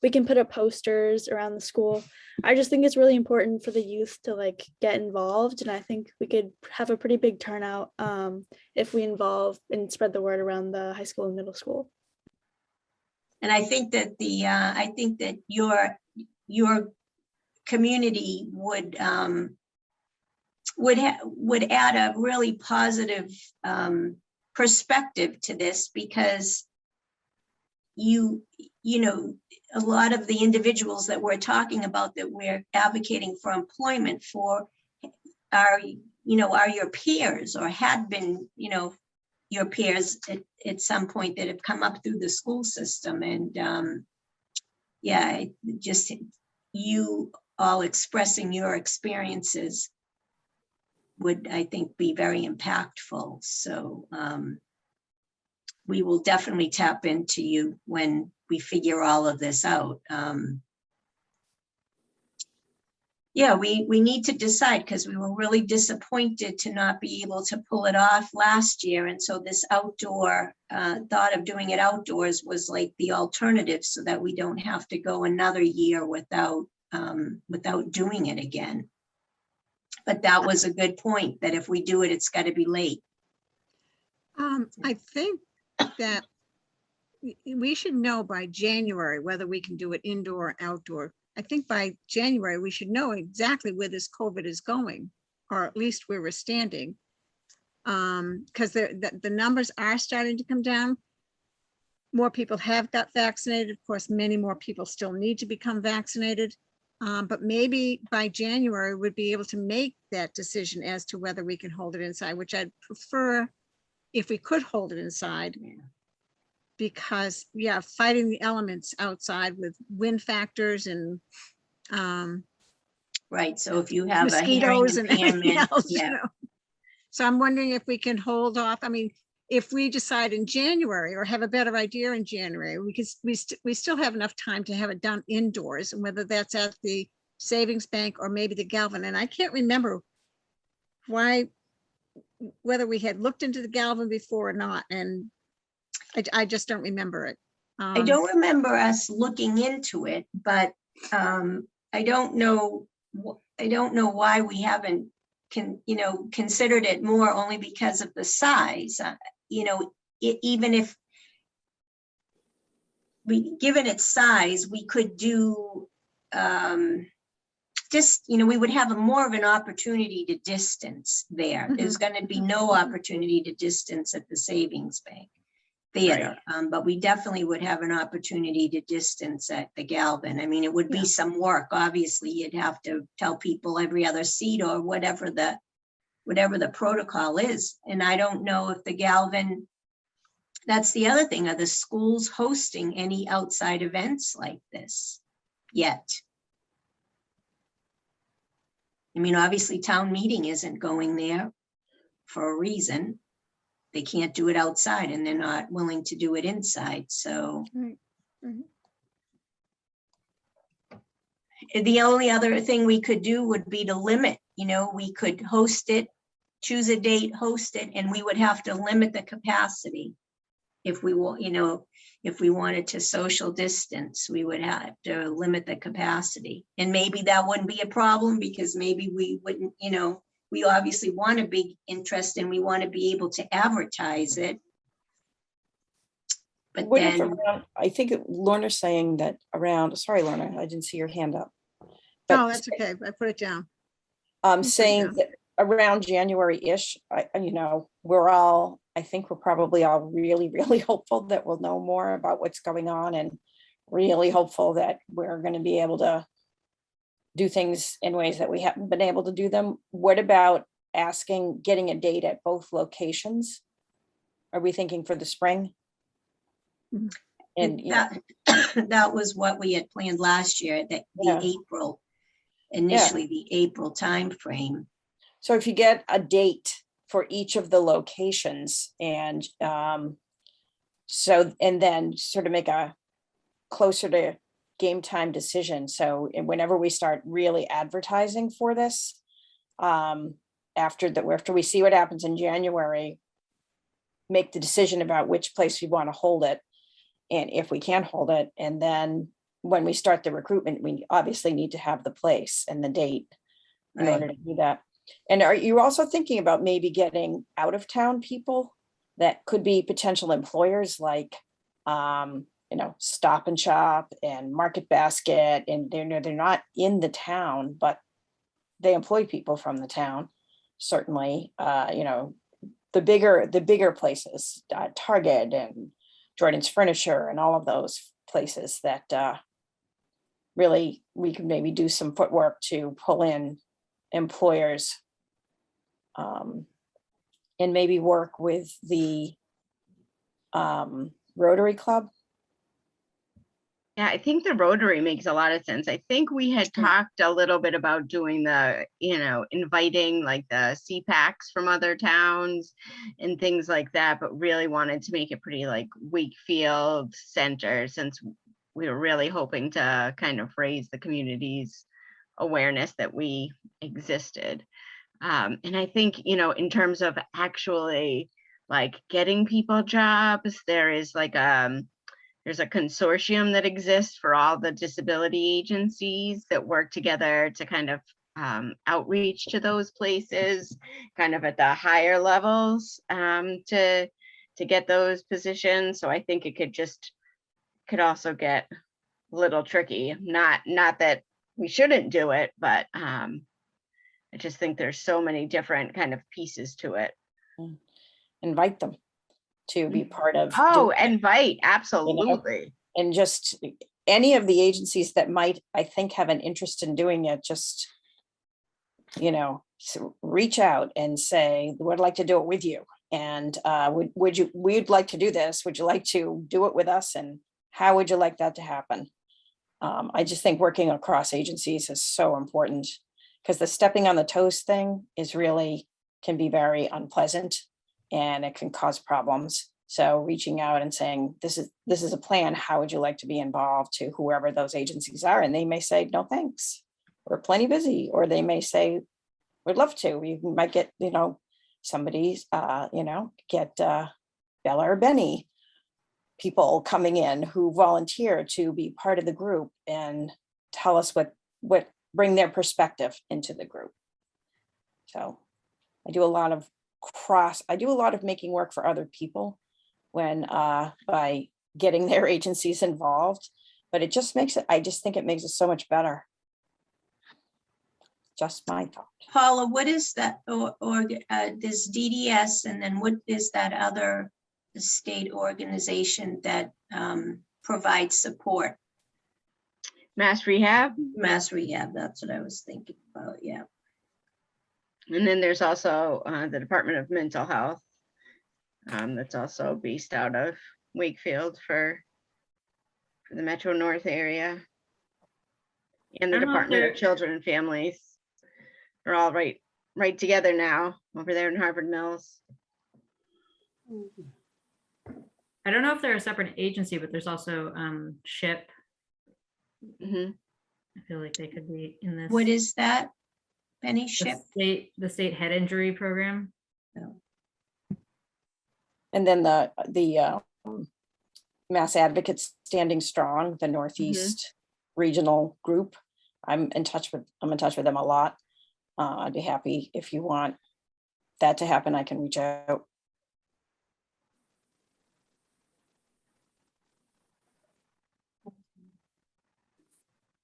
We can put up posters around the school. I just think it's really important for the youth to like get involved. And I think we could have a pretty big turnout if we involve and spread the word around the high school and middle school. And I think that your community would add a really positive perspective to this, because you know, a lot of the individuals that we're talking about that we're advocating for employment for are your peers, or had been, your peers at some point that have come up through the school system. And just you all expressing your experiences would, I think, be very impactful. So we will definitely tap into you when we figure all of this out. We need to decide, because we were really disappointed to not be able to pull it off last year. And so this outdoor thought of doing it outdoors was like the alternative, so that we don't have to go another year without doing it again. But that was a good point, that if we do it, it's got to be late. I think that we should know by January whether we can do it indoor or outdoor. I think by January, we should know exactly where this COVID is going, or at least where we're standing. Because the numbers are starting to come down. More people have got vaccinated. Of course, many more people still need to become vaccinated. But maybe by January, we'd be able to make that decision as to whether we can hold it inside, which I'd prefer if we could hold it inside. Because fighting the elements outside with wind factors and Right, so if you have a hearing mosquitoes and everything impairment, else, So I'm wondering if we can hold off. I mean, if we decide in January, or have a better idea in January, we still have enough time to have it done indoors, and whether that's at the Savings Bank or maybe the Galvin. And I can't remember whether we had looked into the Galvin before or not, and I just don't remember it. I don't remember us looking into it, but I don't know why we haven't considered it more, only because of the size. Even if given its size, we could do we would have more of an opportunity to distance there. There's going to be no opportunity to distance at the Savings Bank Theater, but we definitely would have an opportunity to distance at the Galvin. I mean, it would be some work. Obviously, you'd have to tell people every other seat or whatever the protocol is. And I don't know if the Galvin, that's the other thing, are the schools hosting any outside events like this yet? I mean, obviously town meeting isn't going there for a reason. They can't do it outside and they're not willing to do it inside. So the only other thing we could do would be to limit, we could host it, choose a date, host it, and we would have to limit the capacity. If we will, if we wanted to social distance, we would have to limit the capacity. And maybe that wouldn't be a problem because maybe we wouldn't, we obviously want a big interest and we want to be able to advertise it. But What if then, I think Lorna's saying that around, sorry, Lorna, I didn't see your hand up. Oh, that's okay. I put it down. Saying that around January-ish, we're all, I think we're probably all really, really hopeful that we'll know more about what's going on and really hopeful that we're going to be able to do things in ways that we haven't been able to do them. What about getting a date at both locations? Are we thinking for the spring? And that was what we had planned last year, that initially the April timeframe. So if you get a date for each of the locations and then sort of make a closer to game time decision. So whenever we start really advertising for this, after we see what happens in January, make the decision about which place we want to hold it and if we can hold it. And then when we start the recruitment, we obviously need to have the place and the date in order to do that. And are you also thinking about maybe getting out of town people that could be potential employers like, Stop and Shop and Market Basket, and they're not in the town, but they employ people from the town. Certainly, the bigger places, Target and Jordan's Furniture and all of those places that really we could maybe do some footwork to pull in employers and maybe work with the Rotary Club. Yeah, I think the Rotary makes a lot of sense. I think we had talked a little bit about doing the, inviting like the CPACs from other towns and things like that, but really wanted to make it pretty like Wakefield center, since we were really hoping to kind of raise the community's awareness that we existed. And I think, in terms of actually like getting people jobs, there's a consortium that exists for all the disability agencies that work together to kind of outreach to those places, kind of at the higher levels to get those positions. So I think it could also get a little tricky. Not that we shouldn't do it, but I just think there's so many different kind of pieces to it. Invite them to be part of. Invite, absolutely. And just any of the agencies that might, I think, have an interest in doing it, just, reach out and say, we'd like to do it with you. And we'd like to do this. Would you like to do it with us? And how would you like that to happen? I just think working across agencies is so important, because the stepping on the toes thing can be very unpleasant and it can cause problems. So reaching out and saying, this is a plan, how would you like to be involved, to whoever those agencies are? And they may say, no, thanks, we're plenty busy. Or they may say, we'd love to. We might get, somebody's, get Bella or Benny people coming in who volunteer to be part of the group and tell us what bring their perspective into the group. So I do a lot of making work for other people when by getting their agencies involved, but it just makes it, I just think it makes it so much better. Just my thought. Paula, what is that, or this DDS, and then what is that other state organization that provides support? Mass Rehab. Mass Rehab, that's what I was thinking about, yeah. And then there's also the Department of Mental Health. That's also based out of Wakefield for the Metro North area. And the I don't know if Department of they're- Children and Families. They're all right together now over there in Harvard Mills. I don't know if they're a separate agency, but there's also SHIP. Mhm. I feel like they could be in this. What is that? Penny the Ship? state head injury program? No. And then the Mass Advocates Standing Strong, the Northeast regional group. I'm in touch with them a lot. I'd be happy if you want that to happen. I can reach out.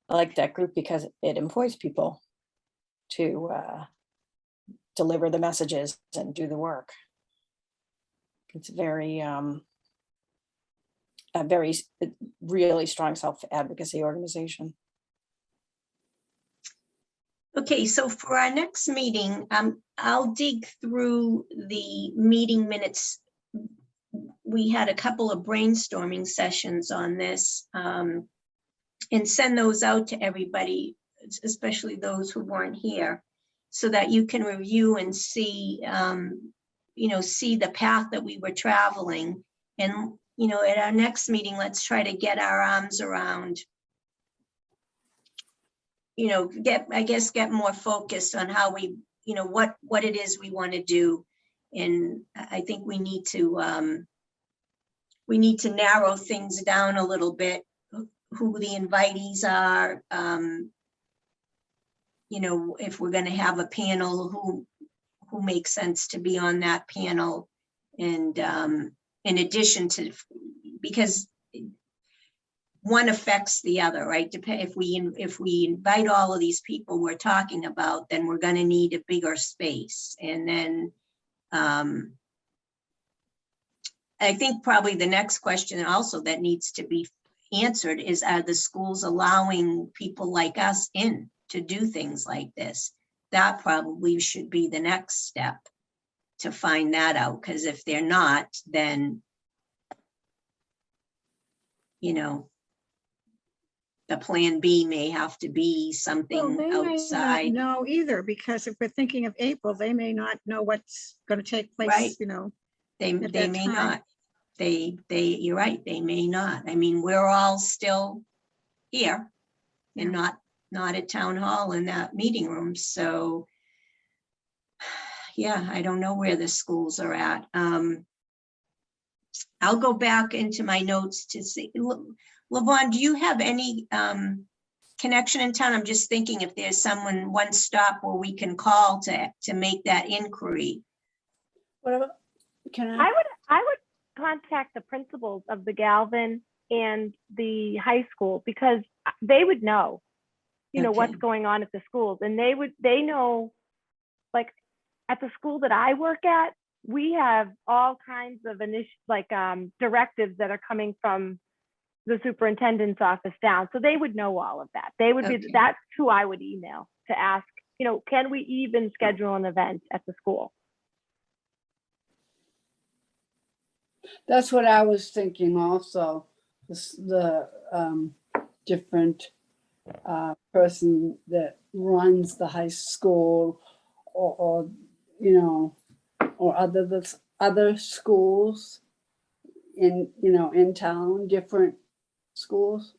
I like that group because it employs people to deliver the messages and do the work. It's a very really strong self-advocacy organization. Okay, so for our next meeting, I'll dig through the meeting minutes. We had a couple of brainstorming sessions on this, and send those out to everybody, especially those who weren't here, so that you can review and see, see the path that we were traveling. And, at our next meeting, let's try to get our arms around, get more focused on how we, what it is we want to do. And I think we need to narrow things down a little bit, who the invitees are, if we're going to have a panel, who makes sense to be on that panel. And in addition to, because one affects the other, right? If we invite all of these people we're talking about, then we're going to need a bigger space. And then I think probably the next question also that needs to be answered is, are the schools allowing people like us in to do things like this? That probably should be the next step to find that out, because if they're not, then the plan B may have to be Well, something they may not outside. know either, because if we're thinking of April, they may not know what's going to take place, Right. They at that may time. not. You're right, they may not. I mean, we're all still here and not at town hall in that meeting room. So yeah, I don't know where the schools are at. I'll go back into my notes to see. LaVon, do you have any connection in town? I'm just thinking if there's one stop where we can call to make that inquiry. What about, can I would contact the principals of the Galvin and the high school, because they would know, what's Okay. going on at the schools, and they know, like at the school that I work at, we have all kinds of directives that are coming from the superintendent's office down. So they would know all of that. They would Okay. that's who I would email to ask, can we even schedule an event at the school? That's what I was thinking also. The different person that runs the high school, or other schools in town, different schools.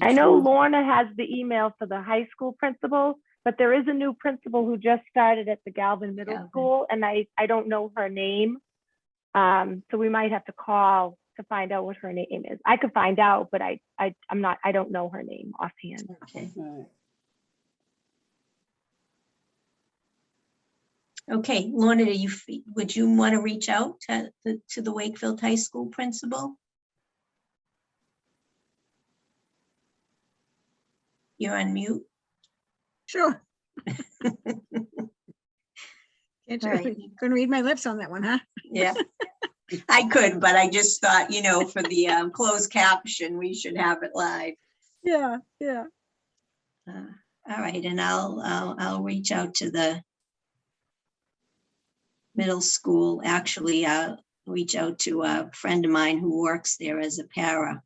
I know Each one. Lorna has the email for the high school principal, but there is a new principal who just started at the Galvin Middle Galvin. School, and I don't know her name. So we might have to call to to find out what her name is. I could find out, but I don't know her name offhand. Okay. Right. Okay, Lorna, would you want to reach out to the Wakefield High School principal? You're on mute. Sure. Can't All right. you, couldn't read my lips on that one, huh? Yeah, I could, but I just thought, for the closed caption, we should have it live. Yeah, yeah. All right, and I'll reach out to the middle school. Actually, I'll reach out to a friend of mine who works there as a para.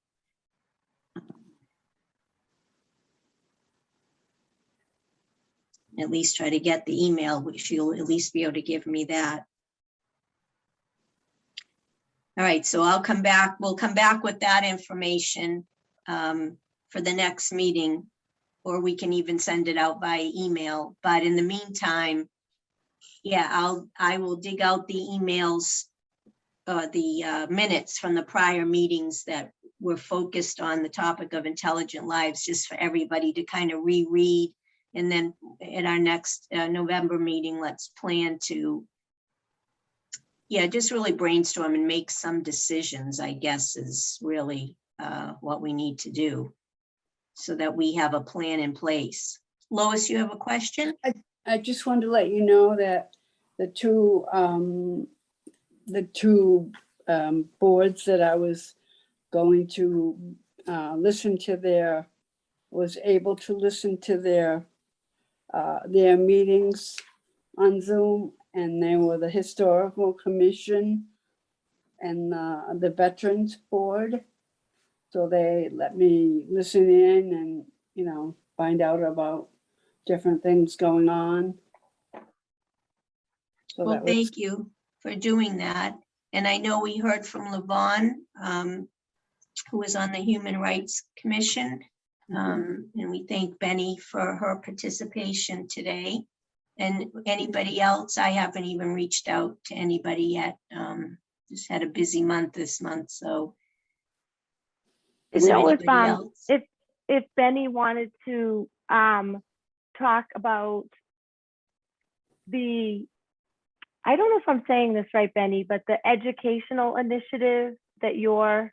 At least try to get the email, which she'll at least be able to give me that. All right, so we'll come back with that information for the next meeting, or we can even send it out by email. But in the meantime, yeah, I will dig out the emails, the minutes from the prior meetings that were focused on the topic of intelligent lives, just for everybody to kind of reread. And then at our next November meeting, let's plan to, just really brainstorm and make some decisions, I guess, is really what we need to do so that we have a plan in place. Lois, you have a question? I just wanted to let you know that the two boards that I was going to was able to listen to their meetings on Zoom, and they were the Historical Commission and the Veterans Board. So they let me listen in and, find out about different things going on. So Well, that was, thank you for doing that. And I know we heard from Levon, who was on the Human Rights Commission. And we thank Benny for her participation today. And anybody else, I haven't even reached out to anybody yet. Just had a busy month this month, so. Is there anybody else? If Benny wanted to talk about I don't know if I'm saying this right, Benny, but the educational initiative that your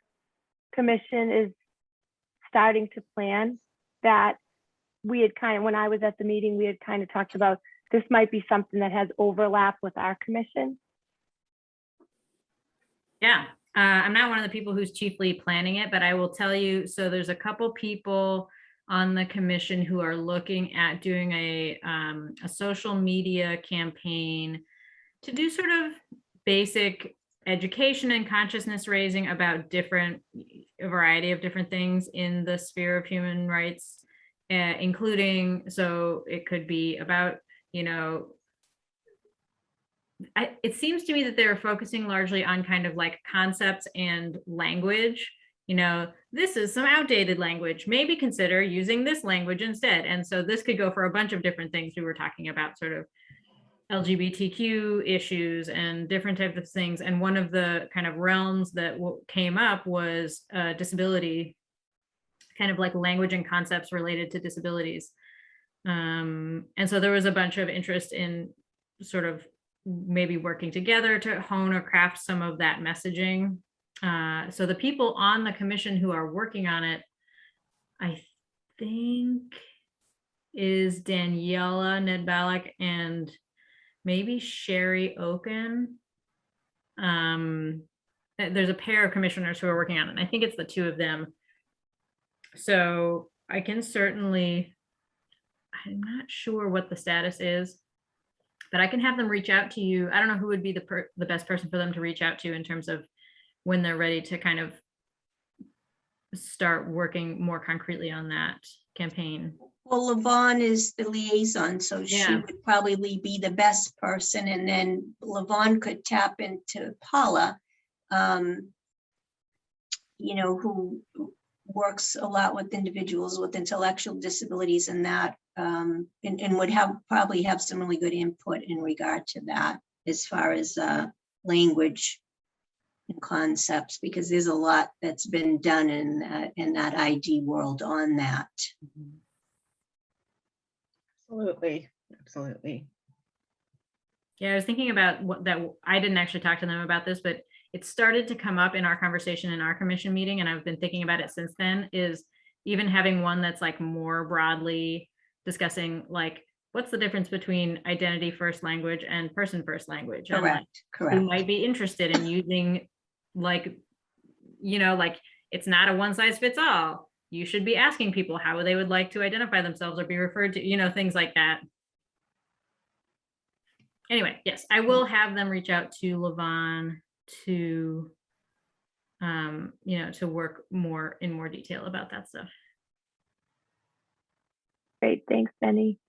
commission is starting to plan, that we had when I was at the meeting, we had kind of talked about this might be something that has overlap with our commission. Yeah, I'm not one of the people who's chiefly planning it, but I will tell you, so there's a couple people on the commission who are looking at doing a social media campaign to do sort of basic education and consciousness raising about a variety of different things in the sphere of human rights, including, so it could be about, it seems to me that they're focusing largely on kind of like concepts and language. This is some outdated language, maybe consider using this language instead. And so this could go for a bunch of different things. We were talking about sort of LGBTQ issues and different types of things. And one of the kind of realms that came up was disability, kind of like language and concepts related to disabilities. And so there was a bunch of interest in sort of maybe working together to hone or craft some of that messaging. So the people on the commission who are working on it, I think, is Daniela Nedbalek and maybe Sherry Oken. There's a pair of commissioners who are working on it, and I think it's the two of them. So I can certainly, I'm not sure what the status is, but I can have them reach out to you. I don't know who would be the best person for them to reach out to in terms of when they're ready to kind of start working more concretely on that campaign. Well, Levon is the liaison, so she would probably be the best person. And then Levon could tap into Paula, who works a lot with individuals with intellectual disabilities and that, and would probably have some really good input in regard to that as far as language and concepts, because there's a lot that's been done in that ID world on that. Absolutely, absolutely. Yeah, I was thinking about that. I didn't actually talk to them about this, but it started to come up in our conversation in our commission meeting, and I've been thinking about it since then, is even having one that's like more broadly discussing like, what's the difference between identity first language and person first language? And like, Correct. who might be interested in using like, like it's not a one size fits all. You should be asking people how they would like to identify themselves or be referred to, things like that. Anyway, yes, I will have them reach out to Levon to, to work in more detail about that stuff. Great, thanks, Benny.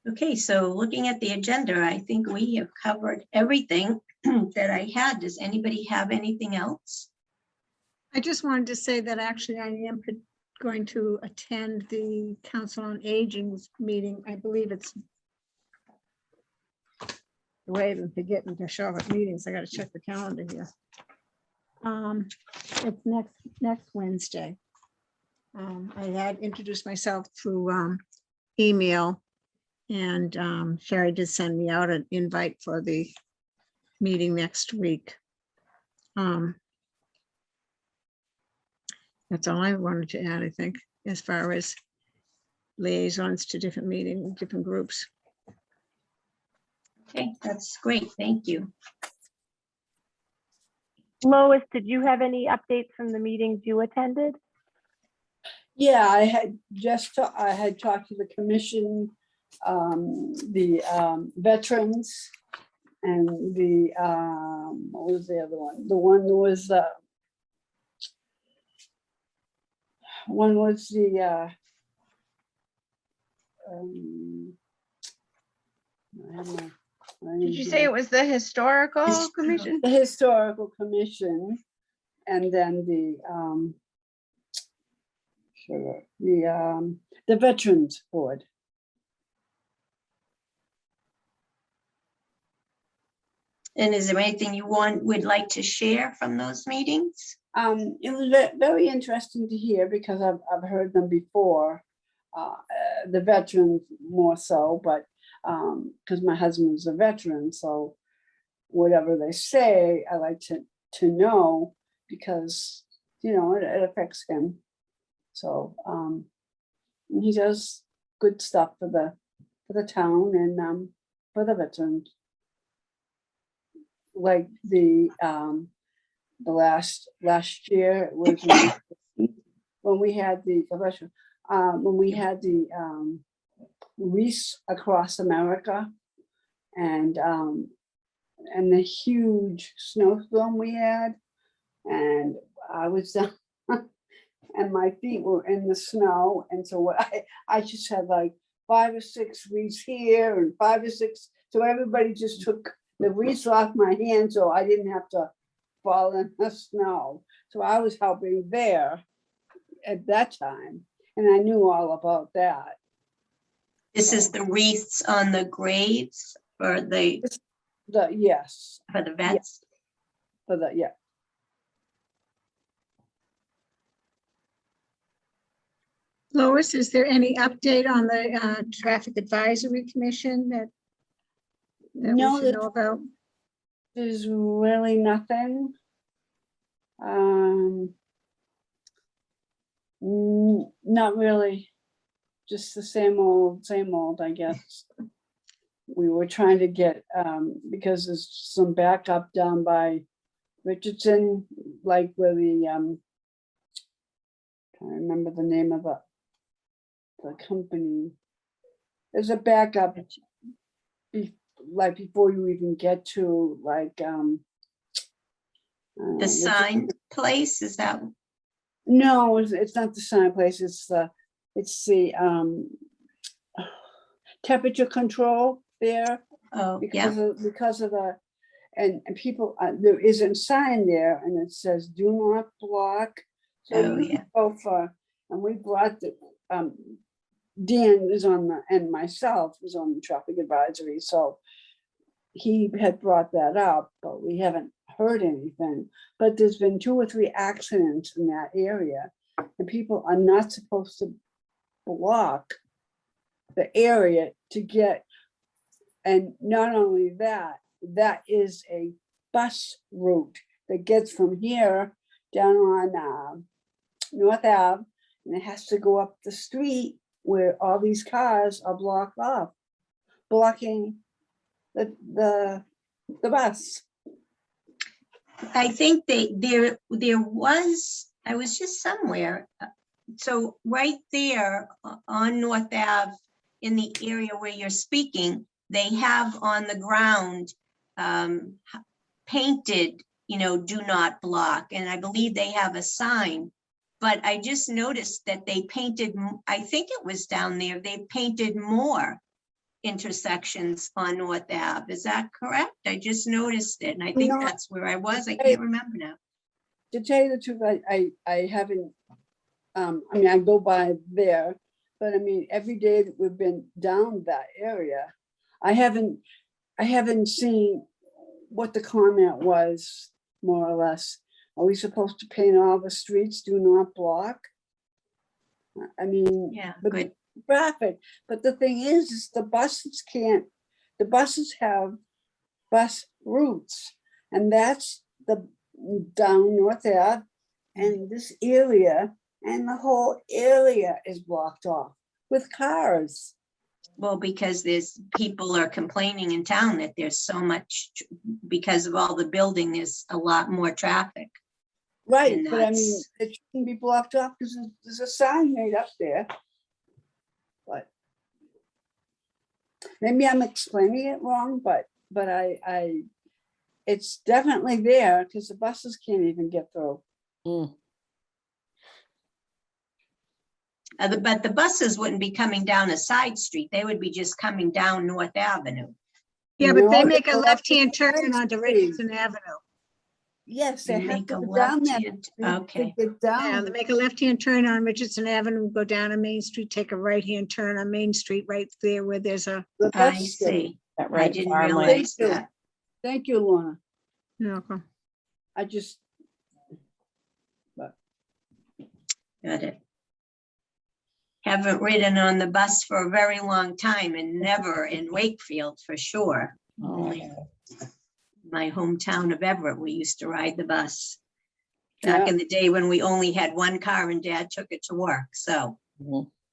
Okay, so looking at the agenda, I think we have covered everything that I had. Does anybody have anything else? I just wanted to say that actually I am going to attend the Council on Aging's meeting. I believe it's the way I've been forgetting to show up at meetings. I got to check the calendar here. It's next Wednesday. I had introduced myself through email, and Sherry did send me out an invite for the meeting next week. That's all I wanted to add, I think, as far as liaisons to different meetings, different groups. Okay, that's great. Thank you. Lois, did you have any updates from the meetings you attended? Yeah, I had talked to the commission, the veterans, and the what was the other one? The one was the Did you say it was the historical commission? The historical commission, and then the veterans board. And is there anything you would like to share from those meetings? It was very interesting to hear, because I've heard them before, the veterans more so, but because my husband's a veteran, so whatever they say, I like to know, because it affects him. So he does good stuff for the town and for the veterans. Like the last year was when we had the wreaths across America, and the huge snowstorm we had, and I was down and my feet were in the snow, and so what I just had like 5 or 6 wreaths here and 5 or 6, so everybody just took the wreaths off my hand, so I didn't have to fall in the snow. So I was helping there at that time, and I knew all about that. This is the wreaths on the graves for the Yes, for the vets. yeah. Lois, is there any update on the Traffic Advisory Commission that we No, should know about? there's really nothing. Not really, just the same old, I guess. We were trying to get, because there's some backup down by Richardson, like where the, can't remember the name of the company. There's a backup like before you even get to like The sign place, is that? No, it's not the sign place. It's the temperature control there. Oh, yeah. Because of the and people, there isn't a sign there, and it says do not block. So Oh, you yeah. go for, and we brought the Dan is on the, and myself was on the traffic advisory, so he had brought that up, but we haven't heard anything. But there's been 2 or 3 accidents in that area, and people are not supposed to block the area to get. And not only that, that is a bus route that gets from here down on North Ave, and it has to go up the street where all these cars are blocked off, blocking the bus. I think there was, I was just somewhere. So right there on North Ave, in the area where you're speaking, they have on the ground painted, do not block. And I believe they have a sign, but I just noticed that they painted, I think it was down there, they painted more intersections on North Ave. Is that correct? I just noticed it, and I think No, that's where I was. I can't remember now. To tell you the truth, I haven't, I mean, I go by there, but I mean, every day that we've been down that area, I haven't seen what the comment was, more or less. Are we supposed to paint all the streets, do not block? I mean, Yeah, but good. traffic, but the thing is the buses have bus routes, and that's the down North Ave and this area, and the whole area is blocked off with cars. Well, because people are complaining in town that there's so much, because of all the building, there's a lot more traffic. Right, And but I mean, that's- it shouldn't be blocked off because there's a sign made up there. But maybe I'm explaining it wrong, but it's definitely there because the buses can't even get through. But the buses wouldn't be coming down a side street. They would be just coming down North Avenue. Yeah, but they No, make a they're left-hand left-hand turn onto street. Richardson Avenue. Yes, They they have make to a go down that left-hand- street to okay. get Yeah, down. they make a left-hand turn on Richardson Avenue, go down on Main Street, take a right-hand turn on Main Street, right there where there's a, The I bus stop. see. That I right didn't farmland. realize Thank you. that. Thank you, Lorna. I just, Got it. Haven't ridden on the bus for a very long time, and never in Wakefield for sure. Only my hometown of Everett, we used to ride the bus. Back Yeah. in the day when we only had one car and Dad took it to work, so.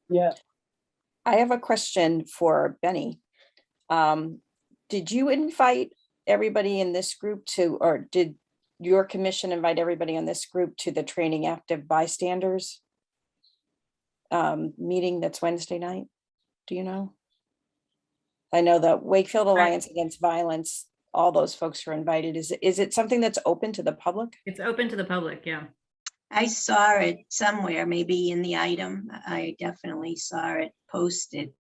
yeah, I have a question for Benny. Did you invite everybody in this group to, or did your commission invite everybody in this group to the Training Active Bystanders meeting that's Wednesday night? Do you know? I know the Wakefield Alliance Against Violence, all those folks are invited. Is it something that's open to the public? It's open to the public, yeah. I saw it somewhere, maybe in the item. I definitely saw it posted.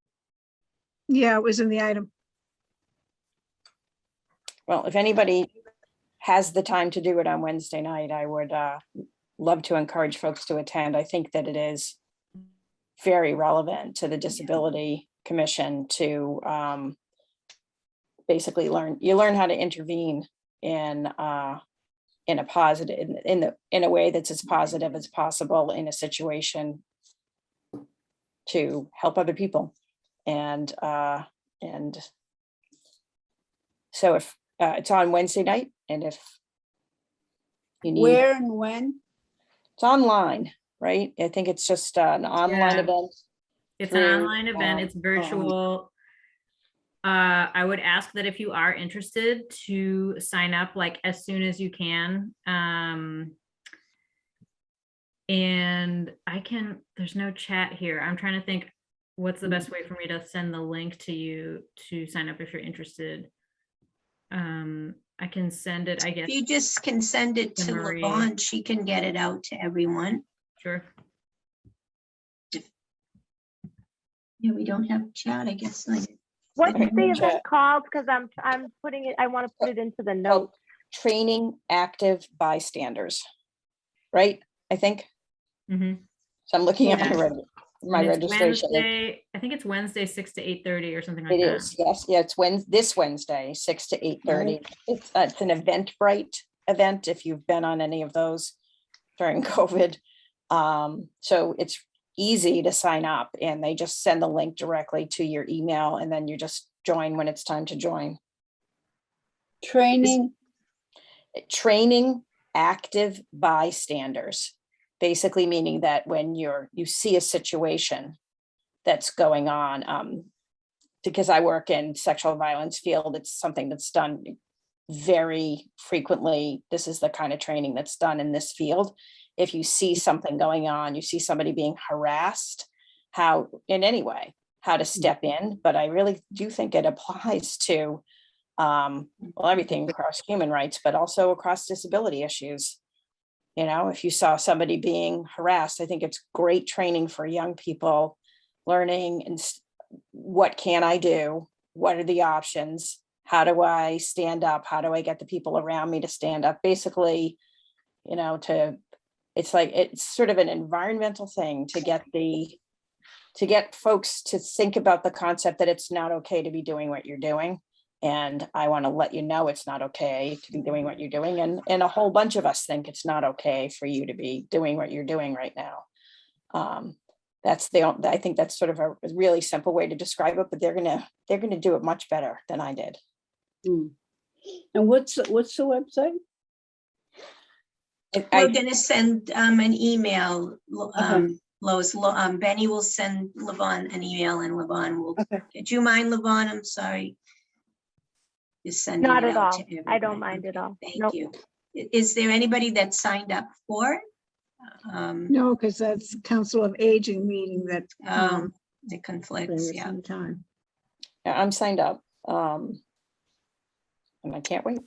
yeah, it was in the item. Well, if anybody has the time to do it on Wednesday night, I would love to encourage folks to attend. I think that it is very relevant to the Disability Commission to basically learn how to intervene in a positive, in a way that's as positive as possible in a situation to help other people. And so if it's on Wednesday night, and if you need, where and when? it's online, right? I think it's just an online Yeah. event. It's an through, online event, it's virtual. I would ask that if you are interested to sign up like as soon as you can. And there's no chat here. I'm trying to think what's the best way for me to send the link to you to sign up if you're interested. I can send it, I guess. If you just can send it to Marie. Levon, she can get it out to everyone. Sure. Yeah, we don't have chat, I guess. What's Okay, the chat. event called? Because I'm putting it, I want to put it into the Called notes. Training Active Bystanders, right? I think. Mhm. So I'm looking at my Yeah. record. my And it's registration. Wednesday, I think it's Wednesday, 6 to 8:30 or something like It that. is, yes, yeah, it's this Wednesday, 6 to 8:30. It's an Eventbrite event, if you've been on any of those during COVID. So it's easy to sign up, and they just send the link directly to your email, and then you just join when it's time to join. Training, Training active bystanders, basically meaning that when you see a situation that's going on, because I work in sexual violence field, it's something that's done very frequently. This is the kind of training that's done in this field. If you see something going on, you see somebody being harassed, how in any way, how to step in. But I really do think it applies to everything across human rights, but also across disability issues. You know, if you saw somebody being harassed, I think it's great training for young people learning and what can I do? What are the options? How do I stand up? How do I get the people around me to stand up? Basically, you know, it's sort of an environmental thing to get folks to think about the concept that it's not okay to be doing what you're doing. And I want to let you know it's not okay to be doing what you're doing. And a whole bunch of us think it's not okay for you to be doing what you're doing right now. I think that's sort of a really simple way to describe it, but they're gonna do it much better than I did. and what's the website? We're gonna send an email, Lois. Benny will send Levon an email, and Levon will. Okay. Do you mind, Levon? I'm sorry. Just sending Not it at out all. to everybody. I don't mind at all. Thank Nope. you. Is there anybody that signed up for it? No, because that's Council of Aging meeting that. The during conflicts, the yeah. same time. Yeah, I'm signed up. And I can't wait.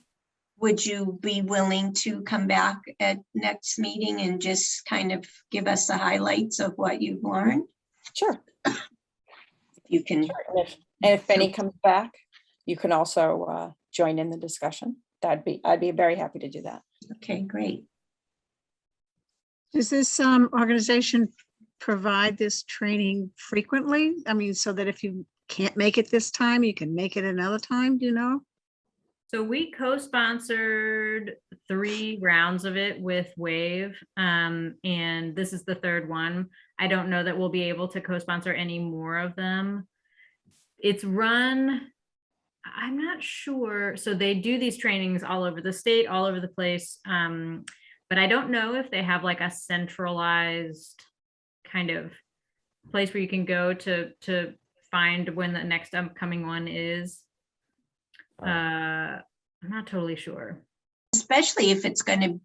Would you be willing to come back at next meeting and just kind of give us the highlights of what you've learned? Sure. You can. Sure. And if Benny comes back, you can also join in the discussion. I'd be very happy to do that. Okay, great. Does this organization provide this training frequently? I mean, so that if you can't make it this time, you can make it another time, do you know? So we co-sponsored 3 rounds of it with Wave, and this is the 3rd one. I don't know that we'll be able to co-sponsor any more of them. It's run, I'm not sure. So they do these trainings all over the state, all over the place. But I don't know if they have like a centralized kind of place where you can go to find when the next upcoming one is. I'm not totally sure. Especially if it's going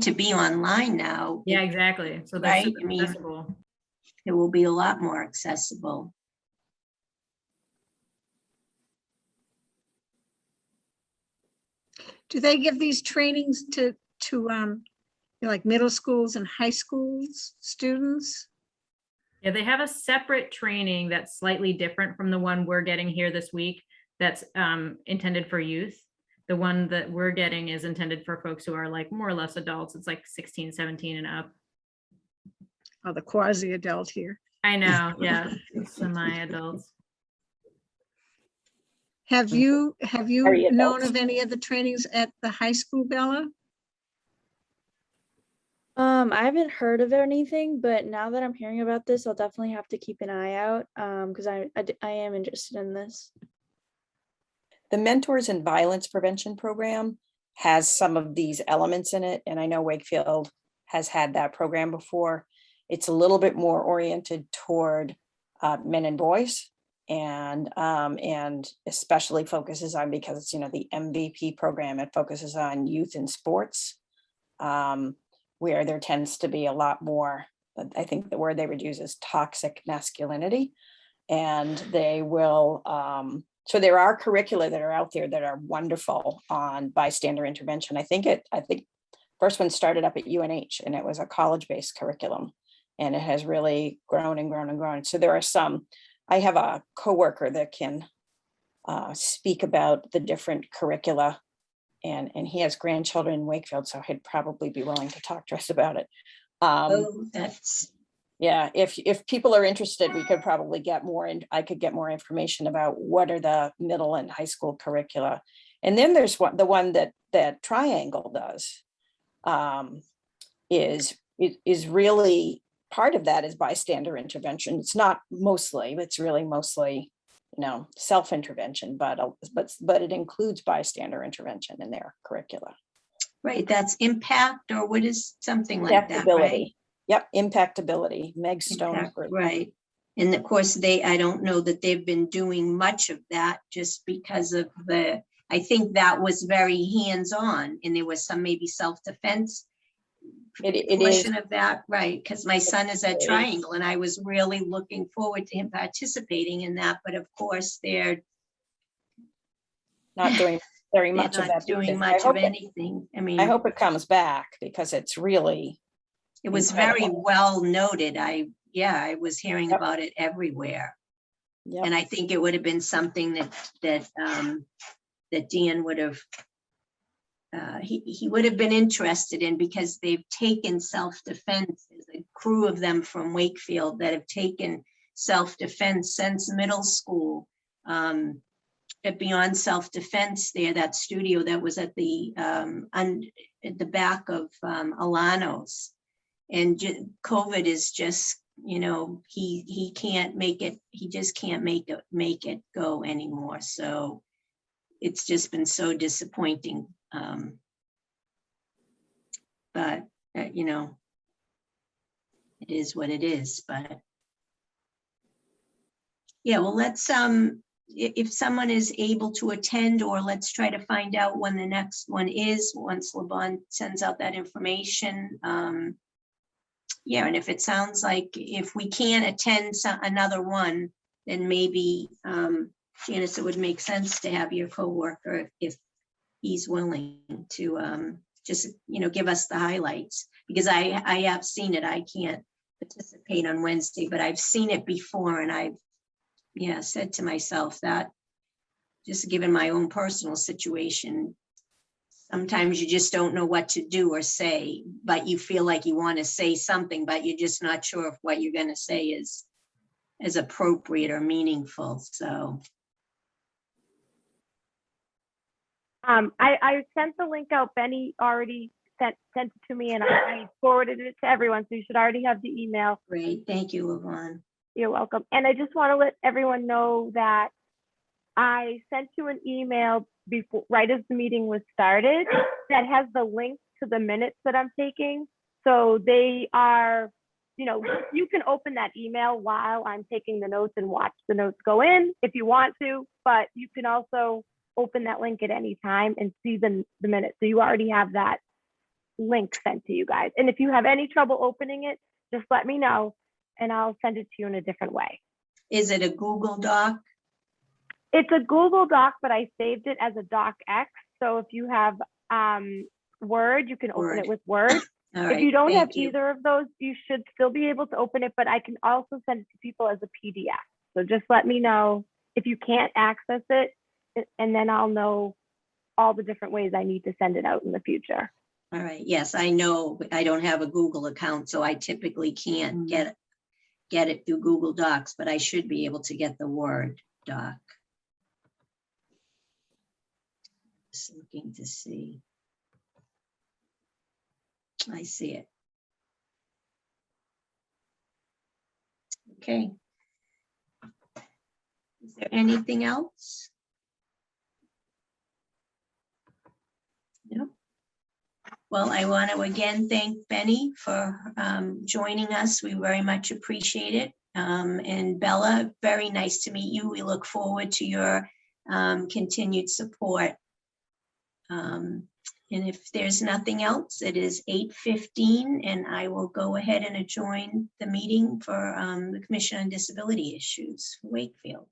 to be online now. Yeah, exactly. So that's Right? super I mean, accessible. it will be a lot more accessible. Do they give these trainings to like middle schools and high schools students? Yeah, they have a separate training that's slightly different from the one we're getting here this week. That's intended for youth. The one that we're getting is intended for folks who are like more or less adults. It's like 16, 17 and up. Oh, the quasi-adult here. I know, yeah, semi-adults. Have you Very known adults. of any of the trainings at the high school, Bella? I haven't heard of anything, but now that I'm hearing about this, I'll definitely have to keep an eye out because I am interested in this. The Mentors in Violence Prevention Program has some of these elements in it, and I know Wakefield has had that program before. It's a little bit more oriented toward men and boys, and especially focuses on, because it's, you know, the MVP program, it focuses on youth in sports, where there tends to be a lot more, I think the word they would use is toxic masculinity, and they will, so there are curricula that are out there that are wonderful on bystander intervention. I think first one started up at UNH, and it was a college-based curriculum, and it has really grown and grown and grown. So there are some, I have a coworker that can speak about the different curricula, and he has grandchildren in Wakefield, so he'd probably be willing to talk to us about it. Oh, that's Yeah, if people are interested, we could probably get more, and I could get more information about what are the middle and high school curricula. And then there's the one that Triangle does, is really, part of that is bystander intervention. It's not mostly, it's really mostly, self-intervention, but it includes bystander intervention in their curricula. Right, that's impact, or what is something like that, right? Impactability. Yep, impactability, Meg Stone's Impact, group. right. And of course, I don't know that they've been doing much of that just because of I think that was very hands-on, and there was some maybe self-defense It portion is. of that, right? Because my son is at It is. Triangle, and I was really looking forward to him participating in that, but of course, they're Not doing very they're much of not that. doing because much of anything. I mean, I hope it comes back, because it's really, it was very incredible. well noted. I was hearing Yep. about it everywhere. yep, And I think it would have been something that Dan would have, he would have been interested in, because they've taken self-defense. There's a crew of them from Wakefield that have taken self-defense since middle school. At Beyond Self-Defense there, that studio that was at the back of Alano's. And COVID is just, he can't make it, he just can't make it go anymore. So it's just been so disappointing. But, it is what it is, but. Yeah, well, let's, if someone is able to attend, or let's try to find out when the next one is, once LeBon sends out that information. Yeah, and if it sounds like if we can't attend another one, then maybe, Janice, it would make sense to have your coworker, if he's willing to just, give us the highlights, because I have seen it. I can't participate on Wednesday, but I've seen it before, and I've said to myself that, just given my own personal situation, sometimes you just don't know what to do or say, but you feel like you want to say something, but you're just not sure if what you're going to say is appropriate or meaningful. So. I sent the link out. Benny already sent it to me, and I forwarded it to everyone. So you should already have the email. Great. Thank you, Yvonne. You're welcome. And I just want to let everyone know that I sent you an email right as the meeting was started that has the link to the minutes that I'm taking. So they are, you can open that email while I'm taking the notes and watch the notes go in if you want to, but you can also open that link at any time and see the minutes. So you already have that link sent to you guys. And if you have any trouble opening it, just let me know, and I'll send it to you in a different way. Is it a Google Doc? It's a Google Doc, but I saved it as a docx. So if you have Word, you can open it with Word. All right, if you don't have thank you. either of those, you should still be able to open it, but I can also send it to people as a PDF. So just let me know if you can't access it, and then I'll know all the different ways I need to send it out in the future. All right. Yes, I know I don't have a Google account, so I typically can't get it through Google Docs, but I should be able to get the Word doc. Just looking to see. I see it. Okay. Is there anything else? No. Well, I want to again thank Benny for joining us. We very much appreciate it. And Bella, very nice to meet you. We look forward to your continued support. And if there's nothing else, it is 8:15, and I will go ahead and adjourn the meeting for the Commission on Disability Issues, Wakefield.